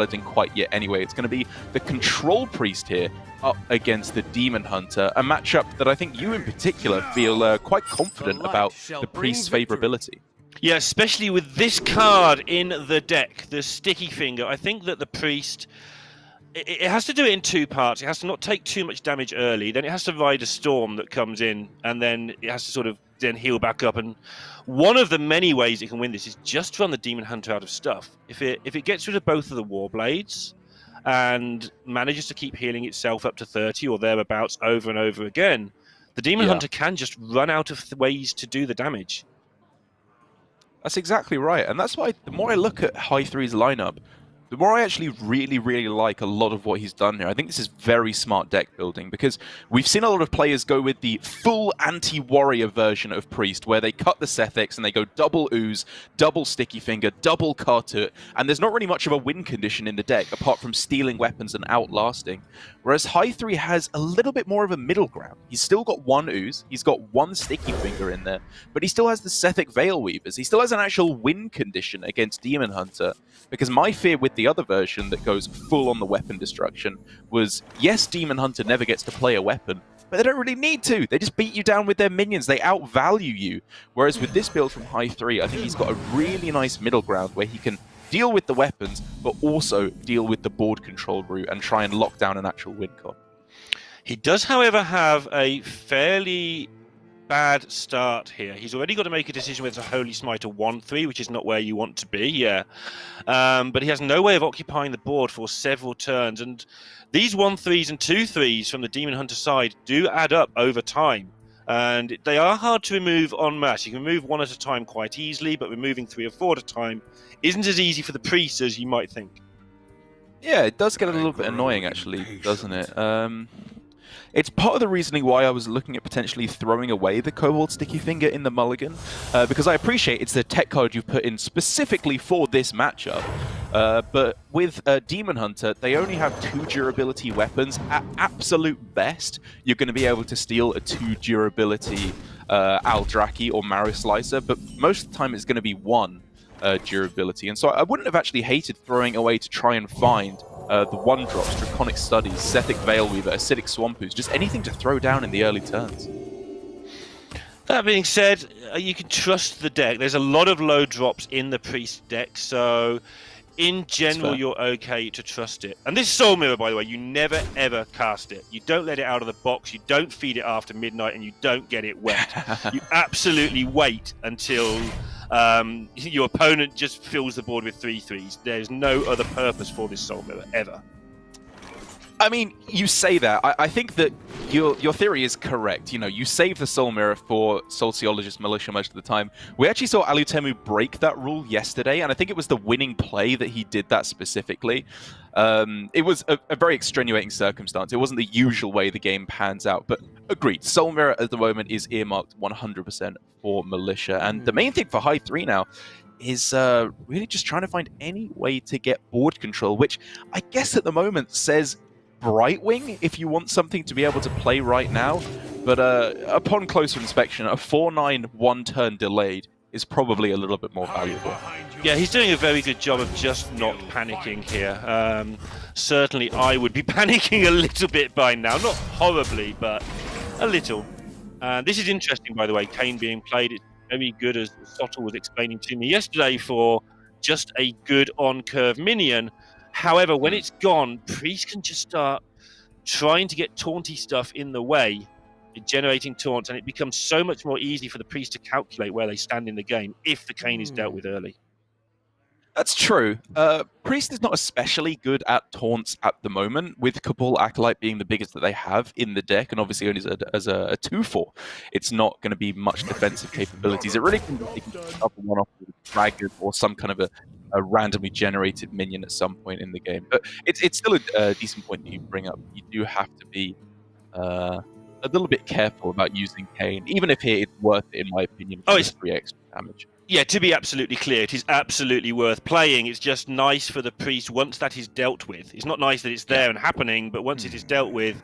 Paladin quite yet anyway. It's going to be the Control Priest here up against the Demon Hunter, a matchup that I think you in particular feel quite confident about the Priest's favorability. Yeah, especially with this card in the deck, the Sticky Finger. I think that the Priest, it has to do it in two parts. It has to not take too much damage early, then it has to ride a storm that comes in, and then it has to sort of then heal back up. And one of the many ways it can win this is just run the Demon Hunter out of stuff. If it gets rid of both of the Warblades and manages to keep healing itself up to 30 or thereabouts over and over again, the Demon Hunter can just run out of ways to do the damage. That's exactly right, and that's why the more I look at Hi3's lineup, the more I actually really like a lot of what he's done here. I think this is very smart deck building, because we've seen a lot of players go with the full anti-warrior version of Priest, where they cut the Sethix and they go double Ooze, double Sticky Finger, double Kartut, and there's not really much of a win condition in the deck, apart from stealing weapons and outlasting. Whereas Hi3 has a little bit more of a middle ground. He's still got one Ooze, he's got one Sticky Finger in there, but he still has the Sethic Veil Weavers. He still has an actual win condition against Demon Hunter, because my fear with the other version that goes full on the weapon destruction was, yes, Demon Hunter never gets to play a weapon, but they don't really need to. They just beat you down with their minions. They outvalue you. Whereas with this build from Hi3, I think he's got a really nice middle ground where he can deal with the weapons, but also deal with the board control route and try and lock down an actual win con. He does, however, have a fairly bad start here. He's already got to make a decision whether it's a Holy Smite or 1-3, which is not where you want to be, but he has no way of occupying the board for several turns, and these 1-3s and 2-3s from the Demon Hunter side do add up over time, and they are hard to remove en masse. You can remove one at a time quite easily, but removing 3 or 4 at a time isn't as easy for the Priest as you might think. Yeah, it does get a little bit annoying, actually, doesn't it? It's part of the reasoning why I was looking at potentially throwing away the Cobalt Sticky Finger in the Mulligan, because I appreciate it's the tech card you put in specifically for this matchup, but with Demon Hunter, they only have 2 durability weapons. At absolute best, you're going to be able to steal a 2 durability Aldraki or Marrow Slicer, but most of the time it's going to be 1 durability, and so I wouldn't have actually hated throwing away to try and find the 1-drops, Draconic Studies, Sethic Veil Weaver, Acidic Swamp Ooze, just anything to throw down in the early turns. That being said, you can trust the deck. There's a lot of low drops in the Priest deck, so in general you're okay to trust it. And this Soul Mirror, by the way, you never ever cast it. You don't let it out of the box, you don't feed it after midnight, and you don't get it wet. You absolutely wait until your opponent just fills the board with 3-3s. There's no other purpose for this Soul Mirror, ever. I mean, you say that. I think that your theory is correct. You know, you save the Soul Mirror for Sociologist Militia most of the time. We actually saw Alutemu break that rule yesterday, and I think it was the winning play that he did that specifically. It was a very extenuating circumstance. It wasn't the usual way the game pans out, but agreed. Soul Mirror at the moment is earmarked 100% for Militia, and the main thing for Hi3 now is really just trying to find any way to get board control, which I guess at the moment says Brightwing if you want something to be able to play right now, but upon closer inspection, a 4-9 1-turn delayed is probably a little bit more valuable. Yeah, he's doing a very good job of just not panicking here. Certainly I would be panicking a little bit by now, not horribly, but a little. This is interesting, by the way, Kane being played. It's very good, as Sottle was explaining to me yesterday, for just a good on-curve minion. However, when it's gone, Priest can just start trying to get taunty stuff in the way, generating taunts, and it becomes so much more easy for the Priest to calculate where they stand in the game if the Kane is dealt with early. That's true. Priest is not especially good at taunts at the moment, with Cabal Acolyte being the biggest that they have in the deck, and obviously only as a 2-4. It's not going to be much defensive capabilities. It really can cover one off with a dragon or some kind of a randomly generated minion at some point in the game. But it's still a decent point that you bring up. You do have to be a little bit careful about using Kane, even if it's worth it, in my opinion. Oh, it's 3 extra damage. Yeah, to be absolutely clear, it is absolutely worth playing. It's just nice for the Priest once that is dealt with. It's not nice that it's there and happening, but once it is dealt with,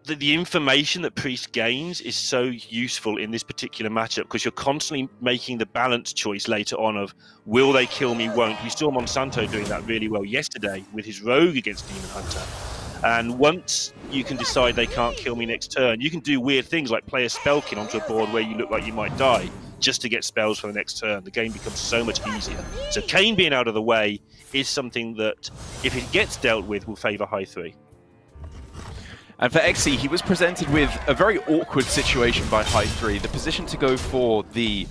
the information that Priest gains is so useful in this particular matchup, because you're constantly making the balance choice later on of will they kill me, won't. We saw Monsanto doing that really well yesterday with his rogue against Demon Hunter. And once you can decide they can't kill me next turn, you can do weird things like play a Spellkin onto a board where you look like you might die just to get spells for the next turn. The game becomes so much easier. So Kayn being out of the way is something that, if it gets dealt with, will favour Hi3. And for XC, he was presented with a very awkward situation by Hi3. The position to go for the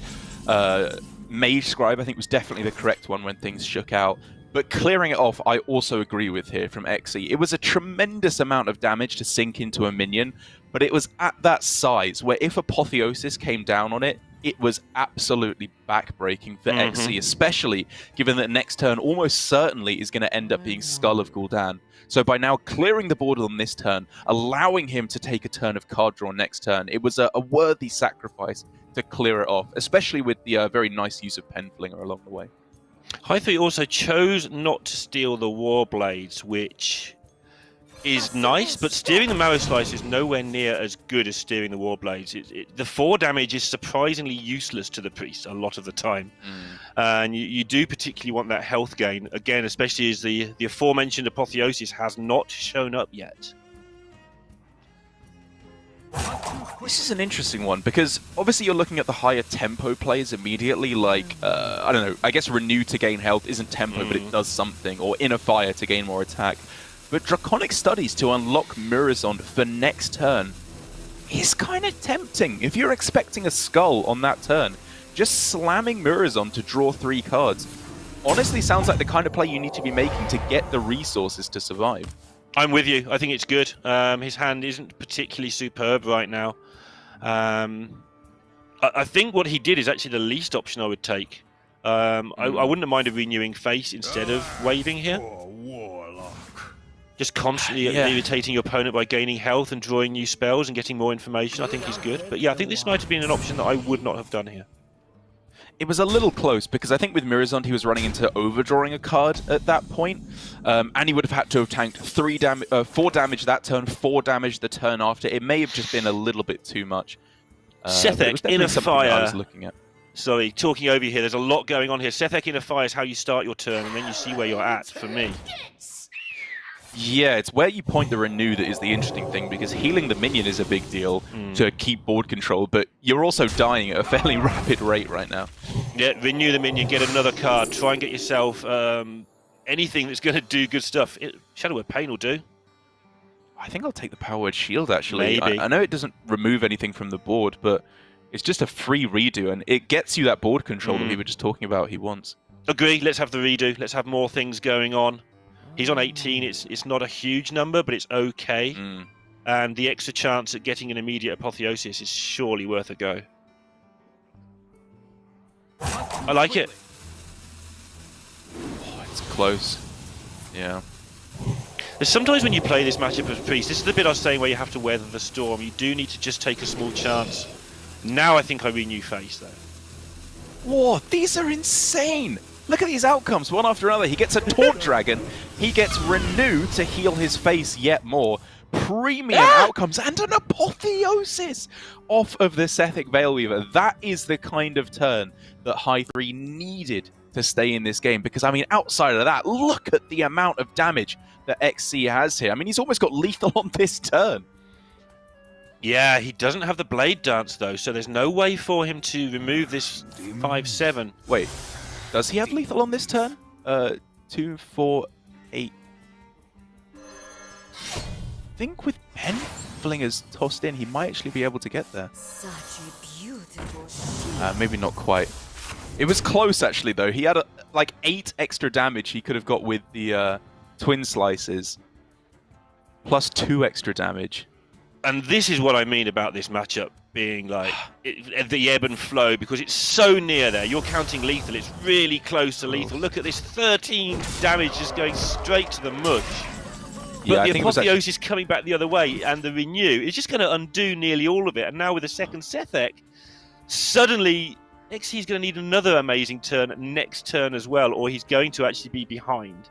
Mage Scribe, I think, was definitely the correct one when things shook out. But clearing it off, I also agree with here from XE. It was a tremendous amount of damage to sink into a minion, but it was at that size where if Apotheosis came down on it, it was absolutely backbreaking for XE, especially given that next turn almost certainly is going to end up being Skull of Gul'dan. So by now clearing the board on this turn, allowing him to take a turn of card draw next turn, it was a worthy sacrifice to clear it off, especially with the very nice use of Penflinger along the way. Hi3 also chose not to steal the Warblades, which is nice, but steering the Marrow Slice is nowhere near as good as steering the Warblades. The 4 damage is surprisingly useless to the Priest a lot of the time. And you do particularly want that health gain, again, especially as the aforementioned Apotheosis has not shown up yet. This is an interesting one, because obviously you're looking at the higher tempo plays immediately, like, I don't know, I guess Renew to gain health isn't tempo, but it does something, or Inner Fire to gain more attack. But Draconic Studies to unlock Murozond for next turn is kind of tempting. If you're expecting a Skull on that turn, just slamming Murozond to draw 3 cards honestly sounds like the kind of play you need to be making to get the resources to survive. I'm with you. I think it's good. His hand isn't particularly superb right now. I think what he did is actually the least option I would take. I wouldn't have minded renewing face instead of waving here. Just constantly irritating your opponent by gaining health and drawing new spells and getting more information, I think is good. But yeah, I think this might have been an option that I would not have done here. It was a little close, because I think with Murozond he was running into overdrawing a card at that point, and he would have had to have tanked 4 damage that turn, 4 damage the turn after. It may have just been a little bit too much. Sethek, Inner Fire. I was looking at. Sorry, talking over you here. There's a lot going on here. Sethek, Inner Fire is how you start your turn, and then you see where you're at, for me. Yeah, it's where you point the Renew that is the interesting thing, because healing the minion is a big deal to keep board control, but you're also dying at a fairly rapid rate right now. Yeah, renew the minion, get another card, try and get yourself anything that's going to do good stuff. Shadow Word Pain will do. I think I'll take the Power Word Shield, actually. Maybe. I know it doesn't remove anything from the board, but it's just a free redo, and it gets you that board control that we were just talking about he wants. Agree, let's have the redo. Let's have more things going on. He's on 18. It's not a huge number, but it's okay. And the extra chance at getting an immediate Apotheosis is surely worth a go. I like it. Oh, it's close. Yeah. There's sometimes when you play this matchup as Priest, this is the bit I was saying where you have to weather the storm. You do need to just take a small chance. Now I think I renew face, though. Whoa, these are insane! Look at these outcomes, one after another. He gets a Taunt Dragon, he gets Renew to heal his face yet more, premium outcomes, and an Apotheosis off of the Sethek Veilweaver. That is the kind of turn that Hi3 needed to stay in this game, because, I mean, outside of that, look at the amount of damage that XC has here. I mean, he's almost got lethal on this turn. Yeah, he doesn't have the Blade Dance, though, so there's no way for him to remove this 5/7. Wait. Does he have lethal on this turn? 2, 4, 8. I think with Penflingers tossed in, he might actually be able to get there. Such a beautiful maybe not quite. It was close, actually, though. He had like 8 extra damage he could have got with the Twin Slices, plus 2 extra damage. And this is what I mean about this matchup being like the ebb and flow, because it's so near there. You're counting lethal, it's really close to lethal. Look at this 13 damage just going straight to the mush. But the Apotheosis coming back the other way, and the Renew is just going to undo nearly all of it. And now with the second Sethek, suddenly XC's going to need another amazing turn next turn as well, or he's going to actually be behind.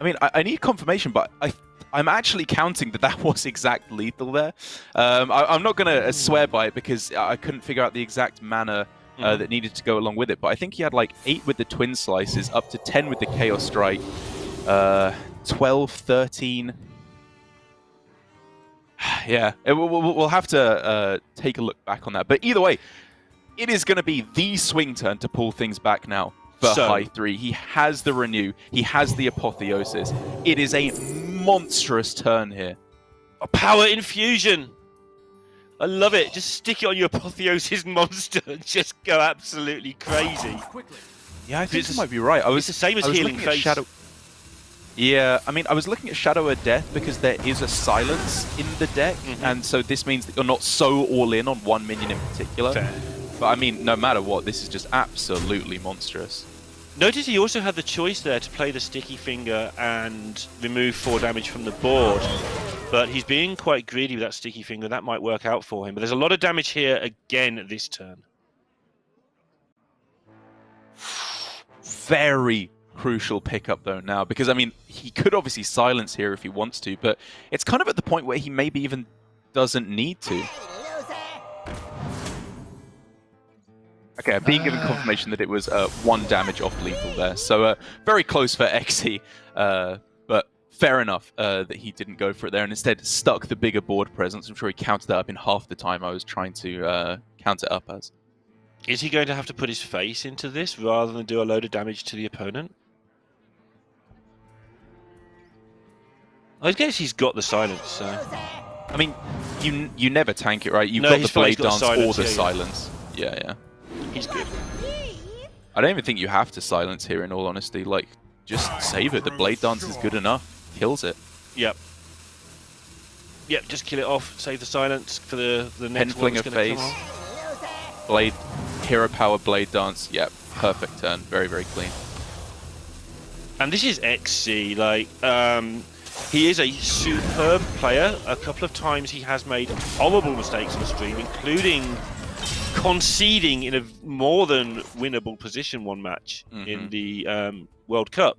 I mean, I need confirmation, but I'm actually counting that was exact lethal there. I'm not going to swear by it because I couldn't figure out the exact mana that needed to go along with it. But I think he had like 8 with the twin slices, up to 10 with the Chaos Strike, 12, 13. Yeah, we'll have to take a look back on that. But either way, it is going to be the swing turn to pull things back now for Hi3. He has the Renew. He has the Apotheosis. It is a monstrous turn here. A power infusion. I love it. Just stick it on your Apotheosis monster and just go absolutely crazy. Yeah, I think you might be right. It's the same as Healing Face. Yeah, I mean, I was looking at Shadow of Death because there is a silence in the deck, and so this means that you're not so all in on one minion in particular. Fair. But I mean, no matter what, this is just absolutely monstrous. Notice he also had the choice there to play the Sticky Finger and remove 4 damage from the board. But he's being quite greedy with that Sticky Finger. That might work out for him. But there's a lot of damage here again this turn. Very crucial pickup though now, because I mean, he could obviously silence here if he wants to, but it's kind of at the point where he maybe even doesn't need to. Okay, I'm being given confirmation that it was 1 damage off lethal there, so very close for XE, but fair enough that he didn't go for it there and instead stuck the bigger board presence. I'm sure he counted that up in half the time I was trying to count it up as. Is he going to have to put his face into this rather than do a load of damage to the opponent? I guess he's got the silence, so... I mean, you never tank it, right? You've No, got the he's fine, Blade he's got Dance the or silence, the yeah. silence. Yeah. He's good. I don't even think you have to silence here, in all honesty. Like, just save it. The Blade Dance is good enough. Kills it. Yep. Yep, just kill it off. Save the silence for the next one that's going to come on. Blade, Hero Power, Blade Dance. Yep, perfect turn. Very, very clean. And this is XC. Like, he is a superb player. A couple of times he has made horrible mistakes on the stream, including conceding in a more than winnable position 1 match in the World Cup.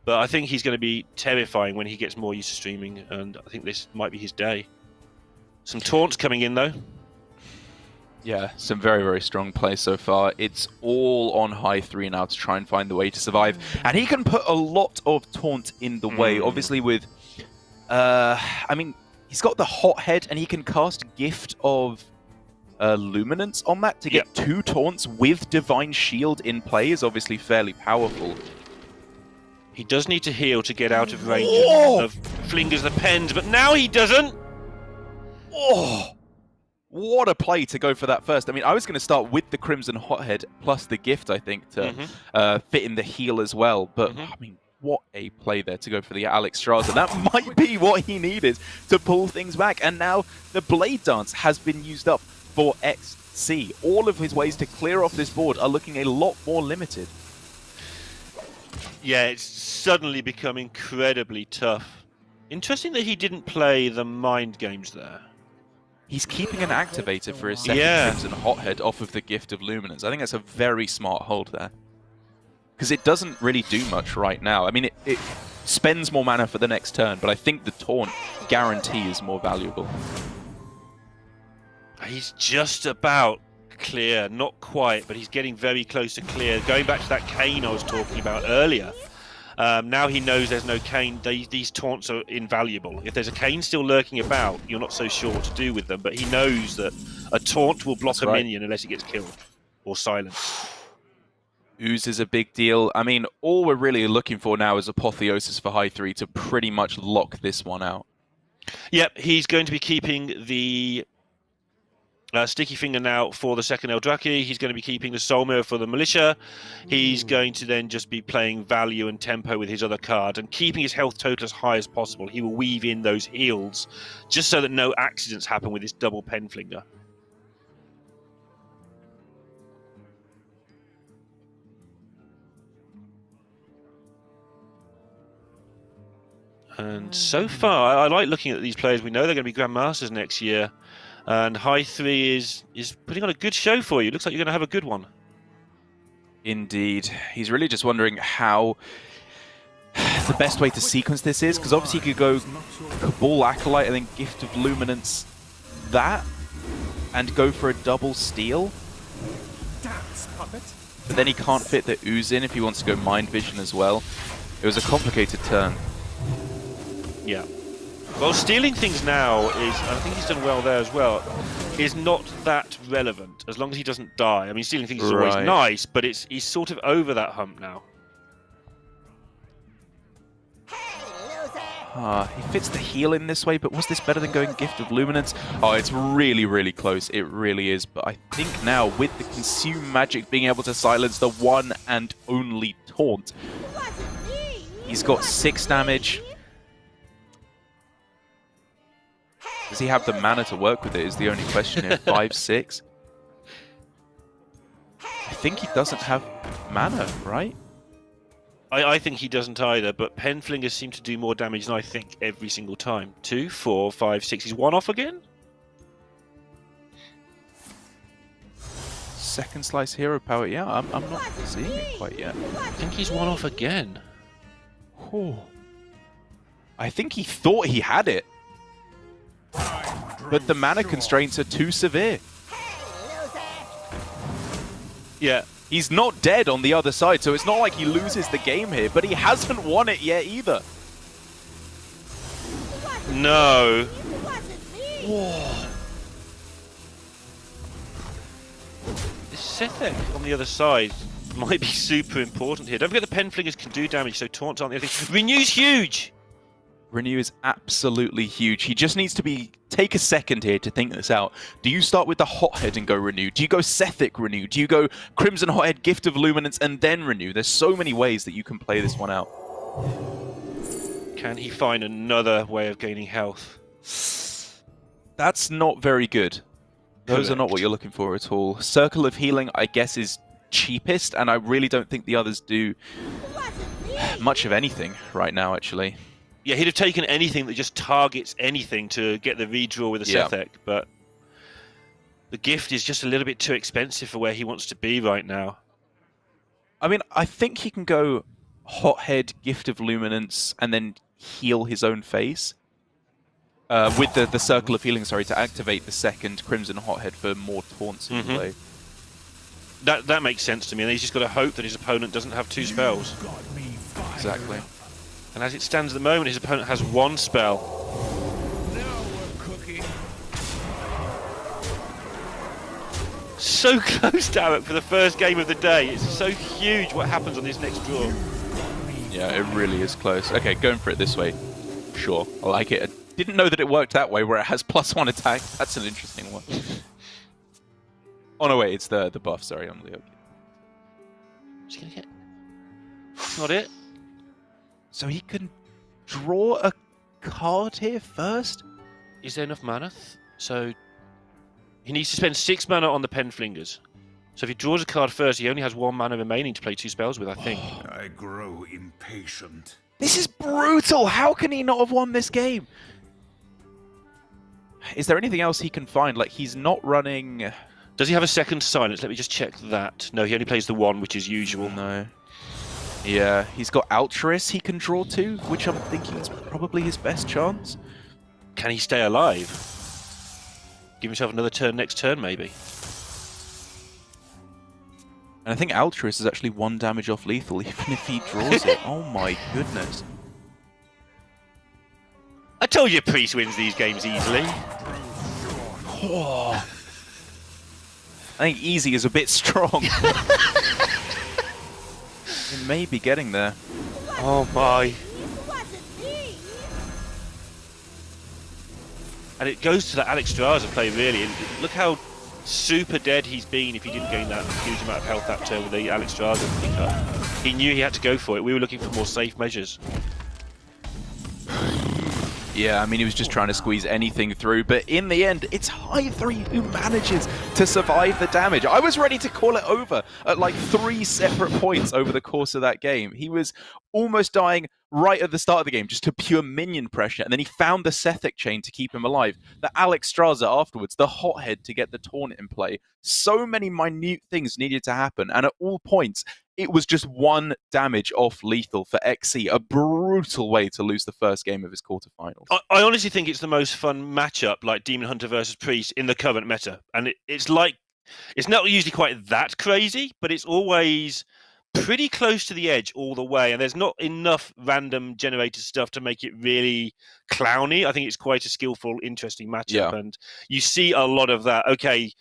But I think he's going to be terrifying when he gets more used to streaming, and I think this might be his day. Some taunts coming in, though. Yeah, some very, very strong play so far. It's all on Hi3 now to try and find the way to survive. And he can put a lot of taunt in the way. Obviously with... I mean, he's got the Hot Head, and he can cast Gift of Luminance on that to get 2 taunts with Divine Shield in play is obviously fairly powerful. He does need to heal to get out of range of Flingers the Pens, but now he doesn't! Oh! What a play to go for that first. I mean, I was going to start with the Crimson Hothead plus the Gift, I think, to fit in the heal as well. But, I mean, what a play there to go for the Alex Straza. That might be what he needed to pull things back. And now the Blade Dance has been used up for XC. All of his ways to clear off this board are looking a lot more limited. Yeah, it's suddenly become incredibly tough. Interesting that he didn't play the mind games there. He's keeping an activator for his second Crimson Hothead off of the Gift of Luminance. I think that's a very smart hold there. Because it doesn't really do much right now. I mean, it spends more mana for the next turn, but I think the Taunt guarantee is more valuable. He's just about clear, not quite, but he's getting very close to clear. Going back to that Cane I was talking about earlier. Now he knows there's no Cane. These taunts are invaluable. If there's a Cane still lurking about, you're not so sure what to do with them, but he knows that a taunt will block a minion unless it gets killed or silenced. Ooze is a big deal. I mean, all we're really looking for now is Apotheosis for Hi3 to pretty much lock this one out. Yep, he's going to be keeping the Sticky Finger now for the second Eldraki. He's going to be keeping the Soul Mirror for the Militia. He's going to then just be playing value and tempo with his other card and keeping his health total as high as possible. He will weave in those heals just so that no accidents happen with his double Penflinger. And so far, I like looking at these players. We know they're going to be Grandmasters next year. And Hi3 is putting on a good show for you. Looks like you're going to have a good one. Indeed. He's really just wondering how the best way to sequence this is, because obviously you could go Cabal Acolyte and then Gift of Luminance that, and go for a double steal. But then he can't fit the Ooze in if he wants to go Mind Vision as well. It was a complicated turn. Yeah. Well, stealing things now is, and I think he's done well there as well, is not that relevant as long as he doesn't die. I mean, stealing things is always nice, but he's sort of over that hump now. He fits the heal in this way, but was this better than going Gift of Luminance? Oh, it's really, really close. It really is. But I think now, with the Consume Magic being able to silence the one and only Taunt, he's got 6 damage. Does he have the mana to work with it is the only question here. 5, 6. I think he doesn't have mana, right? I think he doesn't either, but Penflingers seem to do more damage than I think every single time. 2, 4, 5, 6. He's 1 off again? Second Slice Hero Power. Yeah, I'm not seeing it quite yet. I think he's 1 off again. Oh. I think he thought he had it. But the mana constraints are too severe. Yeah. He's not dead on the other side, so it's not like he loses the game here, but he hasn't won it yet either. No. Whoa. This Sethek on the other side might be super important here. Don't forget the Penflingers can do damage, so taunts aren't the other thing. Renew's huge! Renew is absolutely huge. He just needs to take a second here to think this out. Do you start with the Hothead and go Renew? Do you go Sethek Renew? Do you go Crimson Hothead, Gift of Luminance, and then Renew? There's so many ways that you can play this one out. Can he find another way of gaining health? That's not very good. Those are not what you're looking for at all. Circle of Healing, I guess, is cheapest, and I really don't think the others do much of anything right now, actually. Yeah, he'd have taken anything that just targets anything to get the redraw with a Sethek, but the gift is just a little bit too expensive for where he wants to be right now. I mean, I think he can go Hothead, Gift of Luminance, and then heal his own face. With the Circle of Healing, sorry, to activate the second Crimson Hothead for more taunts in play. That makes sense to me, and he's just got to hope that his opponent doesn't have 2 spells. Exactly. And as it stands at the moment, his opponent has 1 spell. Now we're cooking. So close, Derek, for the first game of the day. It's so huge what happens on this next draw. Yeah, it really is close. Okay, going for it this way. Sure, I like it. I didn't know that it worked that way, where it has +1 attack. That's an interesting one. Oh no, wait, it's the buff. Sorry, I'm Leo. What's he gonna get? Not it. So he can draw a card here first? Is there enough mana? So he needs to spend 6 mana on the Penflingers. So if he draws a card first, he only has 1 mana remaining to play 2 spells with, I think. I grow impatient. This is brutal! How can he not have won this game? Is there anything else he can find? Like, he's not running... Does he have a second silence? Let me just check that. No, he only plays the 1, which is usual. No. Yeah, he's got Altruist he can draw to, which I'm thinking is probably his best chance. Can he stay alive? Give himself another turn next turn, maybe. And I think Altruist is actually 1 damage off lethal, even if he draws it. Oh my goodness. I told you Priest wins these games easily. Oh. I think easy is a bit strong. He may be getting there. Oh my. And it goes to that Alexstrasza play, really. And look how super dead he's been if he didn't gain that huge amount of health that turn with the Alexstrasza pickup. He knew he had to go for it. We were looking for more safe measures. Yeah, I mean, he was just trying to squeeze anything through, but in the end, it's Hi3 who manages to survive the damage. I was ready to call it over at like 3 separate points over the course of that game. He was almost dying right at the start of the game, just to pure minion pressure, and then he found the Sethek chain to keep him alive, the Alexstrasza afterwards, the Hothead to get the taunt in play. So many minute things needed to happen, and at all points, it was just 1 damage off lethal for XC, a brutal way to lose the first game of his quarterfinals. I honestly think it's the most fun matchup, like Demon Hunter versus Priest, in the current meta. And it's not usually quite that crazy, but it's always pretty close to the edge all the way. And there's not enough random generated stuff to make it really clowny. I think it's quite a skillful, interesting matchup. Yeah. And you see a lot of that. Okay,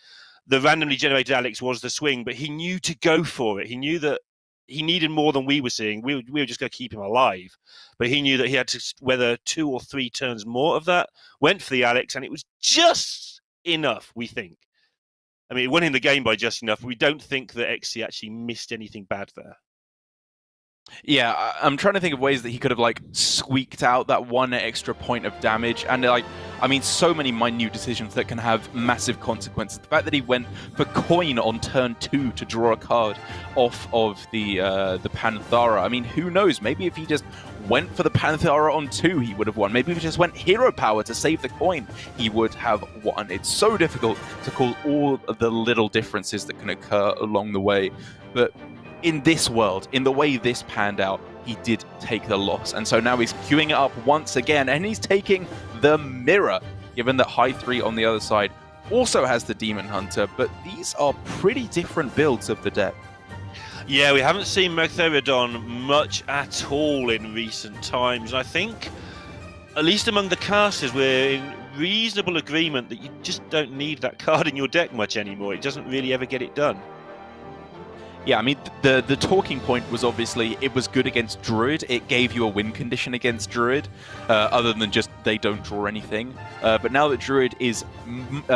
the randomly generated Alex was the swing, but he knew to go for it. He knew that he needed more than we were seeing. We were just going to keep him alive. But he knew that he had to weather 2 or 3 turns more of that, went for the Alex, and it was just enough, we think. I mean, it won him the game by just enough. We don't think that XC actually missed anything bad there. Yeah, I'm trying to think of ways that he could have, like, squeaked out that 1 extra point of damage. And, like, I mean, so many minute decisions that can have massive consequences. The fact that he went for coin on turn 2 to draw a card off of the Panthara. I mean, who knows? Maybe if he just went for the Panthara on 2, he would have won. Maybe if he just went hero power to save the coin, he would have won. It's so difficult to call all of the little differences that can occur along the way. But in this world, in the way this panned out, he did take the loss. And so now he's queuing it up once again, and he's taking the mirror, given that Hi3 on the other side also has the Demon Hunter, but these are pretty different builds of the deck. Yeah, we haven't seen Magtheridon much at all in recent times. I think, at least among the casters, we're in reasonable agreement that you just don't need that card in your deck much anymore. It doesn't really ever get it done. Yeah, I mean, the talking point was obviously it was good against Druid. It gave you a win condition against Druid, other than just they don't draw anything. But now that Druid is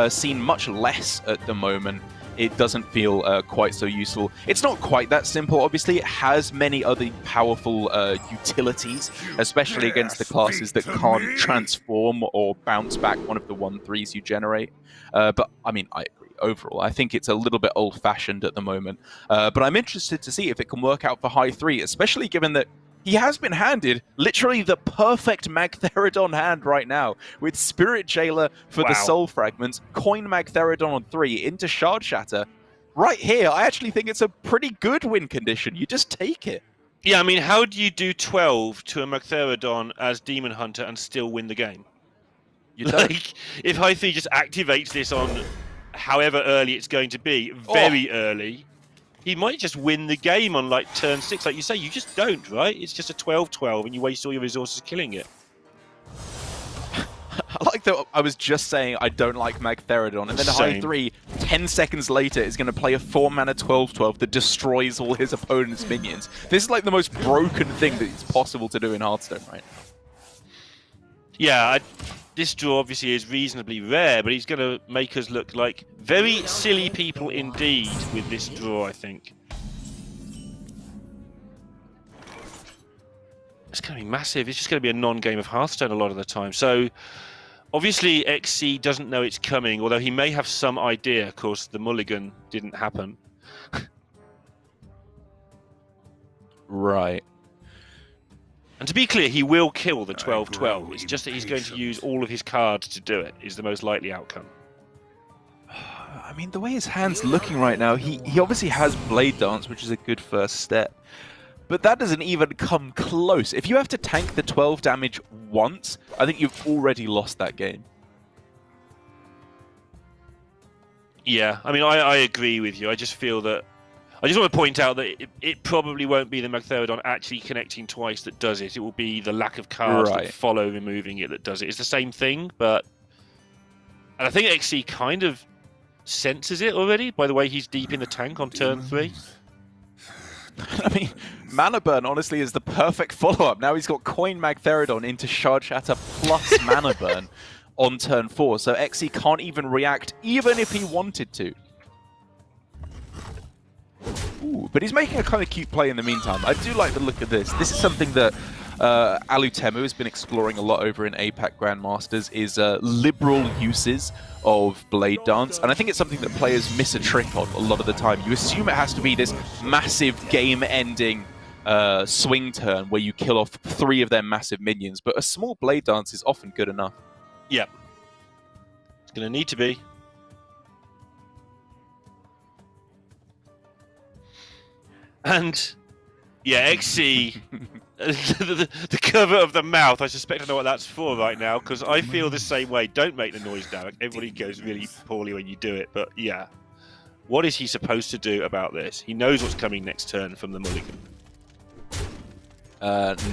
seen much less at the moment, it doesn't feel quite so useful. It's not quite that simple, obviously. It has many other powerful utilities, especially against the classes that can't transform or bounce back one of the 1/3s you generate. But, I mean, I agree. Overall, I think it's a little bit old-fashioned at the moment. But I'm interested to see if it can work out for Hi3, especially given that he has been handed literally the perfect Magtheridon hand right now, with Spirit Jailer for the Soul Fragments, Coin Magtheridon on 3 into Shard Shatter. Right here, I actually think it's a pretty good win condition. You just take it. Yeah, I mean, how do you do 12 to a Magtheridon as Demon Hunter and still win the game? You don't. Like, if Hi3 just activates this on however early it's going to be, very early, he might just win the game on like turn 6. Like you say, you just don't, right? It's just a 12-12 and you waste all your resources killing it. I like that I was just saying I don't like Magtheridon, and then Hi3, 10 seconds later, is going to play a 4-mana 12-12 that destroys all his opponent's minions. This is like the most broken thing that it's possible to do in Hearthstone right now. Yeah, this draw obviously is reasonably rare, but he's going to make us look like very silly people indeed with this draw, I think. It's going to be massive. It's just going to be a non-game of Hearthstone a lot of the time. So, obviously, XC doesn't know it's coming, although he may have some idea. Of course, the Mulligan didn't happen. Right. And to be clear, he will kill the 12-12. It's just that he's going to use all of his cards to do it, is the most likely outcome. I mean, the way his hand's looking right now, he obviously has Blade Dance, which is a good first step. But that doesn't even come close. If you have to tank the 12 damage once, I think you've already lost that game. Yeah, I mean, I agree with you. I just feel that... I just want to point out that it probably won't be the Magtheridon actually connecting twice that does it. It will be the lack of cards that follow removing it that does it. It's the same thing, but... And I think XC kind of senses it already by the way he's deep in the tank on turn 3. I mean, Mana Burn, honestly, is the perfect follow-up. Now he's got Coin Magtheridon into Shard Shatter plus Mana Burn on turn 4, so XC can't even react, even if he wanted to. Ooh, but he's making a kind of cute play in the meantime. I do like the look of this. This is something that Alutemu has been exploring a lot over in APAC Grandmasters, is liberal uses of Blade Dance, and I think it's something that players miss a trick on a lot of the time. You assume it has to be this massive game-ending swing turn where you kill off 3 of their massive minions, but a small Blade Dance is often good enough. Yep. It's going to need to be. And yeah, XC, the cover of the mouth, I suspect I know what that's for right now, because I feel the same way. Don't make the noise, Derek. Everybody goes really poorly when you do it, but yeah. What is he supposed to do about this? He knows what's coming next turn from the Mulligan.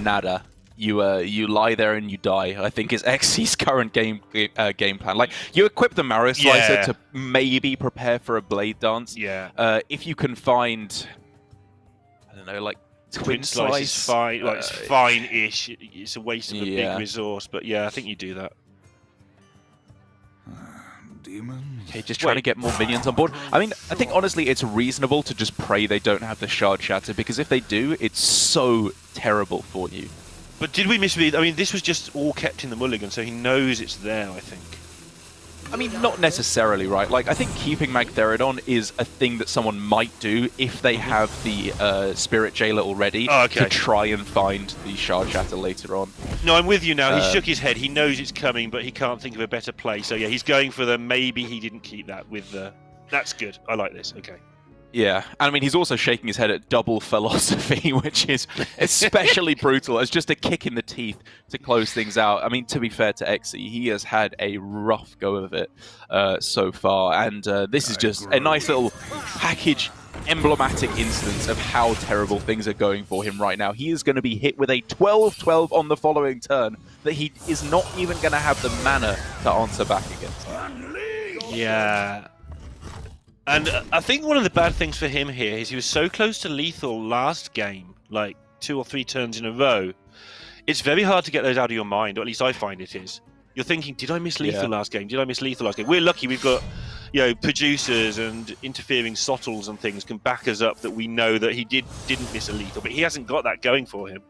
Nada. You lie there and you die, I think is XC's current game plan. Like, you equip the Marrow Slicer to maybe prepare for a Blade Dance. Yeah. If you can find, I don't know, like, Twin Slice is fine. Like, it's fine-ish. It's a waste of a big resource, but yeah, I think you do that. Demons. Okay, just trying to get more minions on board. I mean, I think honestly it's reasonable to just pray they don't have the Shard Shatter, because if they do, it's so terrible for you. But did we misread? I mean, this was just all kept in the Mulligan, so he knows it's there, I think. I mean, not necessarily, right? Like, I think keeping Magtheridon is a thing that someone might do if they have the Spirit Jailer already to try and find the Shard Shatter later on. No, I'm with you now. He shook his head. He knows it's coming, but he can't think of a better play. So yeah, he's going for the maybe he didn't keep that with the... That's good. I like this. Okay. Yeah, and I mean, he's also shaking his head at double philosophy, which is especially brutal as just a kick in the teeth to close things out. I mean, to be fair to XE, he has had a rough go of it so far, and this is just a nice little package, emblematic instance of how terrible things are going for him right now. He is going to be hit with a 12-12 on the following turn that he is not even going to have the mana to answer back against. Yeah. And I think one of the bad things for him here is he was so close to lethal last game, like 2 or 3 turns in a row. It's very hard to get those out of your mind, or at least I find it is. You're thinking, did I miss lethal last game? Did I miss lethal last game? We're lucky we've got, you know, producers and interfering sottles and things can back us up that we know that he didn't miss a lethal, but he hasn't got that going for him.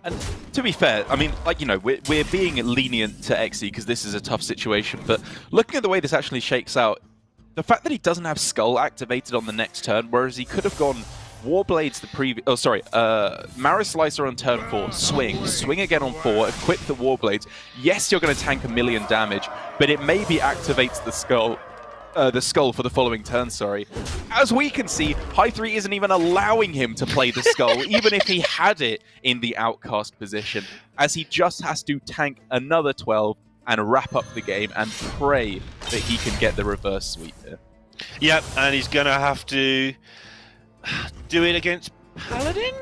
And to be fair, I mean, like, you know, we're being lenient to XE because this is a tough situation, but looking at the way this actually shakes out, the fact that he doesn't have Skull activated on the next turn, whereas he could have gone Warblades the previous... Oh, sorry. Marrow Slicer on turn 4. Swing again on 4. Equip the Warblades. Yes, you're going to tank 1 million damage, but it maybe activates the Skull for the following turn, sorry. As we can see, Hi3 isn't even allowing him to play the Skull, even if he had it in the outcast position, as he just has to tank another 12 and wrap up the game and pray that he can get the reverse sweep here. Yep, and he's going to have to do it against Paladin?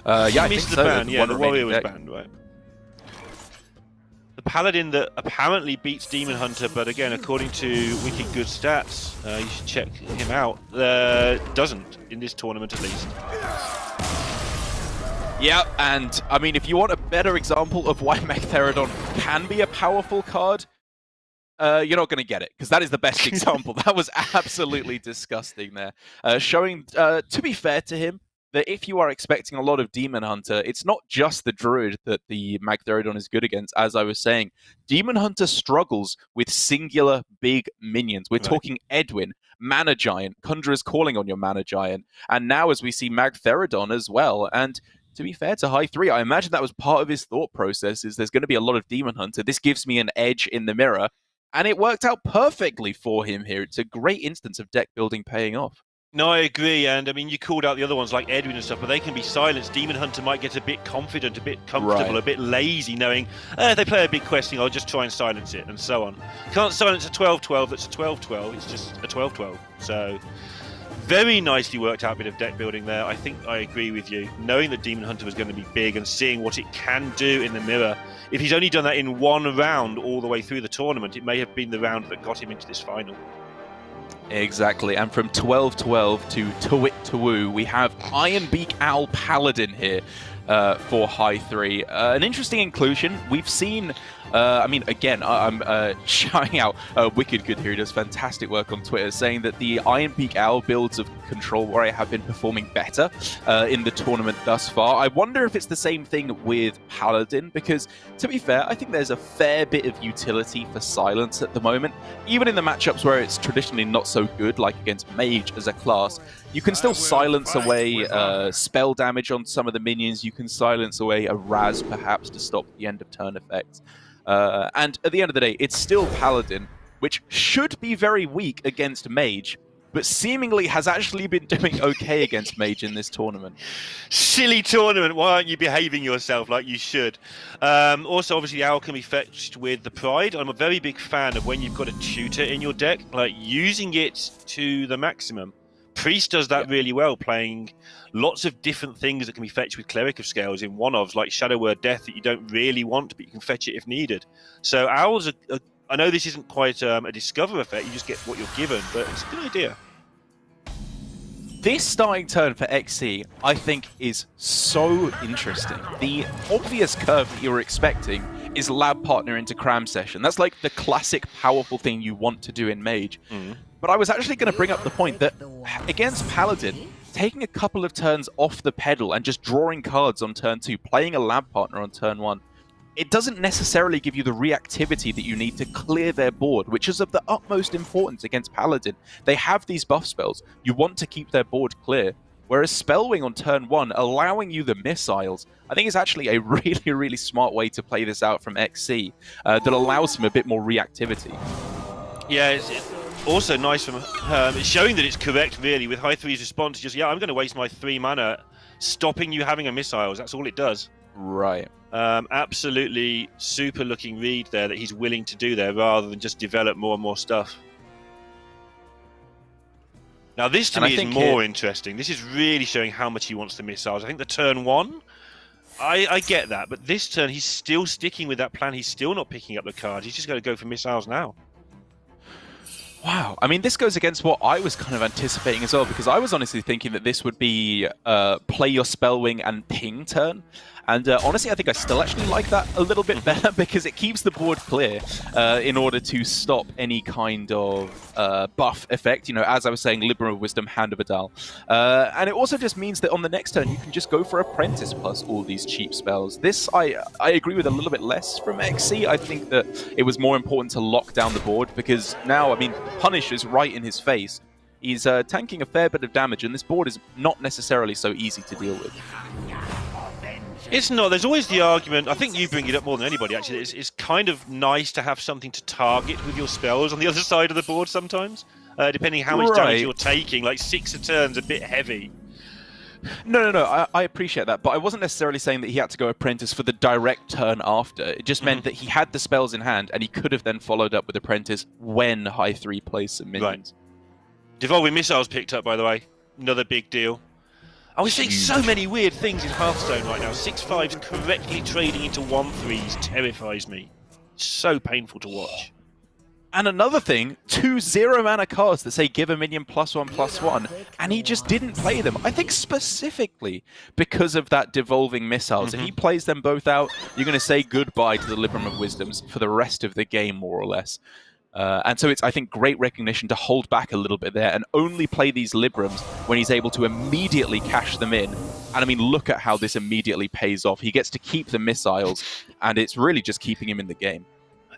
Yeah, I think the so. ban. Yeah, the Warrior was banned, right? The Paladin that apparently beats Demon Hunter, but again, according to Wicked Good Stats, you should check him out, doesn't, in this tournament at least. Yeah, and I mean, if you want a better example of why Magtheridon can be a powerful card, you're not going to get it, because that is the best example. That was absolutely disgusting there. Showing, to be fair to him, that if you are expecting a lot of Demon Hunter, it's not just the Druid that the Magtheridon is good against. As I was saying, Demon Hunter struggles with singular big minions. We're talking Edwin, Mana Giant, Conjurer's Calling on your Mana Giant, and now as we see Magtheridon as well. And to be fair to Hi3, I imagine that was part of his thought process, is there's going to be a lot of Demon Hunter. This gives me an edge in the mirror, and it worked out perfectly for him here. It's a great instance of deck building paying off. No, I agree, and I mean, you called out the other ones like Edwin and stuff, but they can be silenced. Demon Hunter might get a bit confident, a bit comfortable, a bit lazy, knowing, if they play a big questing, I'll just try and silence it, and so on. Can't silence a 12-12 that's a 12-12, it's just a 12-12. So, very nicely worked out bit of deck building there. I think I agree with you. Knowing that Demon Hunter was going to be big and seeing what it can do in the mirror, if he's only done that in one round all the way through the tournament, it may have been the round that got him into this final. Exactly, and from 12-12 to Tawit Tawu, we have Ironbeak Owl Paladin here for Hi3. An interesting inclusion. We've seen, I mean, again, I'm shouting out Wicked Good here, who does fantastic work on Twitter, saying that the Ironbeak Owl builds of Control Warrior have been performing better in the tournament thus far. I wonder if it's the same thing with Paladin, because, to be fair, I think there's a fair bit of utility for silence at the moment. Even in the matchups where it's traditionally not so good, like against Mage as a class, you can still silence away spell damage on some of the minions. You can silence away a Raz, perhaps, to stop the end of turn effects. And at the end of the day, it's still Paladin, which should be very weak against Mage, but seemingly has actually been doing okay against Mage in this tournament. Silly tournament. Why aren't you behaving yourself like you should? Also, obviously, Owl can be fetched with the Pride. I'm a very big fan of when you've got a tutor in your deck, like using it to the maximum. Priest does that really well, playing lots of different things that can be fetched with Cleric of Scales in one-ofs, like Shadow Word Death that you don't really want, but you can fetch it if needed. So Owl's I know this isn't quite a Discover effect, you just get what you're given, but it's a good idea. This starting turn for XC, I think, is so interesting. The obvious curve that you were expecting is Lab Partner into Cram Session. That's like the classic powerful thing you want to do in Mage. But I was actually going to bring up the point that against Paladin, taking a couple of turns off the pedal and just drawing cards on turn 2, playing a Lab Partner on turn 1, it doesn't necessarily give you the reactivity that you need to clear their board, which is of the utmost importance against Paladin. They have these buff spells. You want to keep their board clear. Whereas Spellwing on turn 1, allowing you the missiles, I think is actually a really, really smart way to play this out from XC that allows him a bit more reactivity. Yeah, it's also nice from it's showing that it's correct, really, with Hi3's response. Just, I'm going to waste my 3 mana stopping you having a missiles. That's all it does. Right. Absolutely super looking read there that he's willing to do there rather than just develop more and more stuff. Now this to me is more interesting. This is really showing how much he wants the missiles. I think the turn 1, I get that, but this turn he's still sticking with that plan. He's still not picking up the cards. He's just going to go for missiles now. Wow. I mean, this goes against what I was kind of anticipating as well, because I was honestly thinking that this would be play your Spellwing and ping turn. And honestly, I think I still actually like that a little bit better because it keeps the board clear in order to stop any kind of buff effect. You know, as I was saying, Libram of Wisdom, Hand of Adal. And it also just means that on the next turn, you can just go for Apprentice plus all these cheap spells. This, I agree with a little bit less from XC. I think that it was more important to lock down the board because now, I mean, Punish is right in his face. He's tanking a fair bit of damage, and this board is not necessarily so easy to deal with. It's not. There's always the argument. I think you bring it up more than anybody, actually. It's kind of nice to have something to target with your spells on the other side of the board sometimes, depending how much damage you're taking. Like 6 a turn's a bit heavy. No. I appreciate that, but I wasn't necessarily saying that he had to go Apprentice for the direct turn after. It just meant that he had the spells in hand, and he could have then followed up with Apprentice when Hi3 plays some minions. Right. Devolving Missiles picked up, by the way. Another big deal. I was seeing so many weird things in Hearthstone right now. 6/5s correctly trading into 1/3s terrifies me. It's so painful to watch. And another thing, 2 0-mana cards that say give a minion +1/+1, and he just didn't play them. I think specifically because of that devolving missiles. If he plays them both out, you're going to say goodbye to the Libram of Wisdoms for the rest of the game, more or less. And so it's, I think, great recognition to hold back a little bit there and only play these Librams when he's able to immediately cash them in. And I mean, look at how this immediately pays off. He gets to keep the missiles, and it's really just keeping him in the game.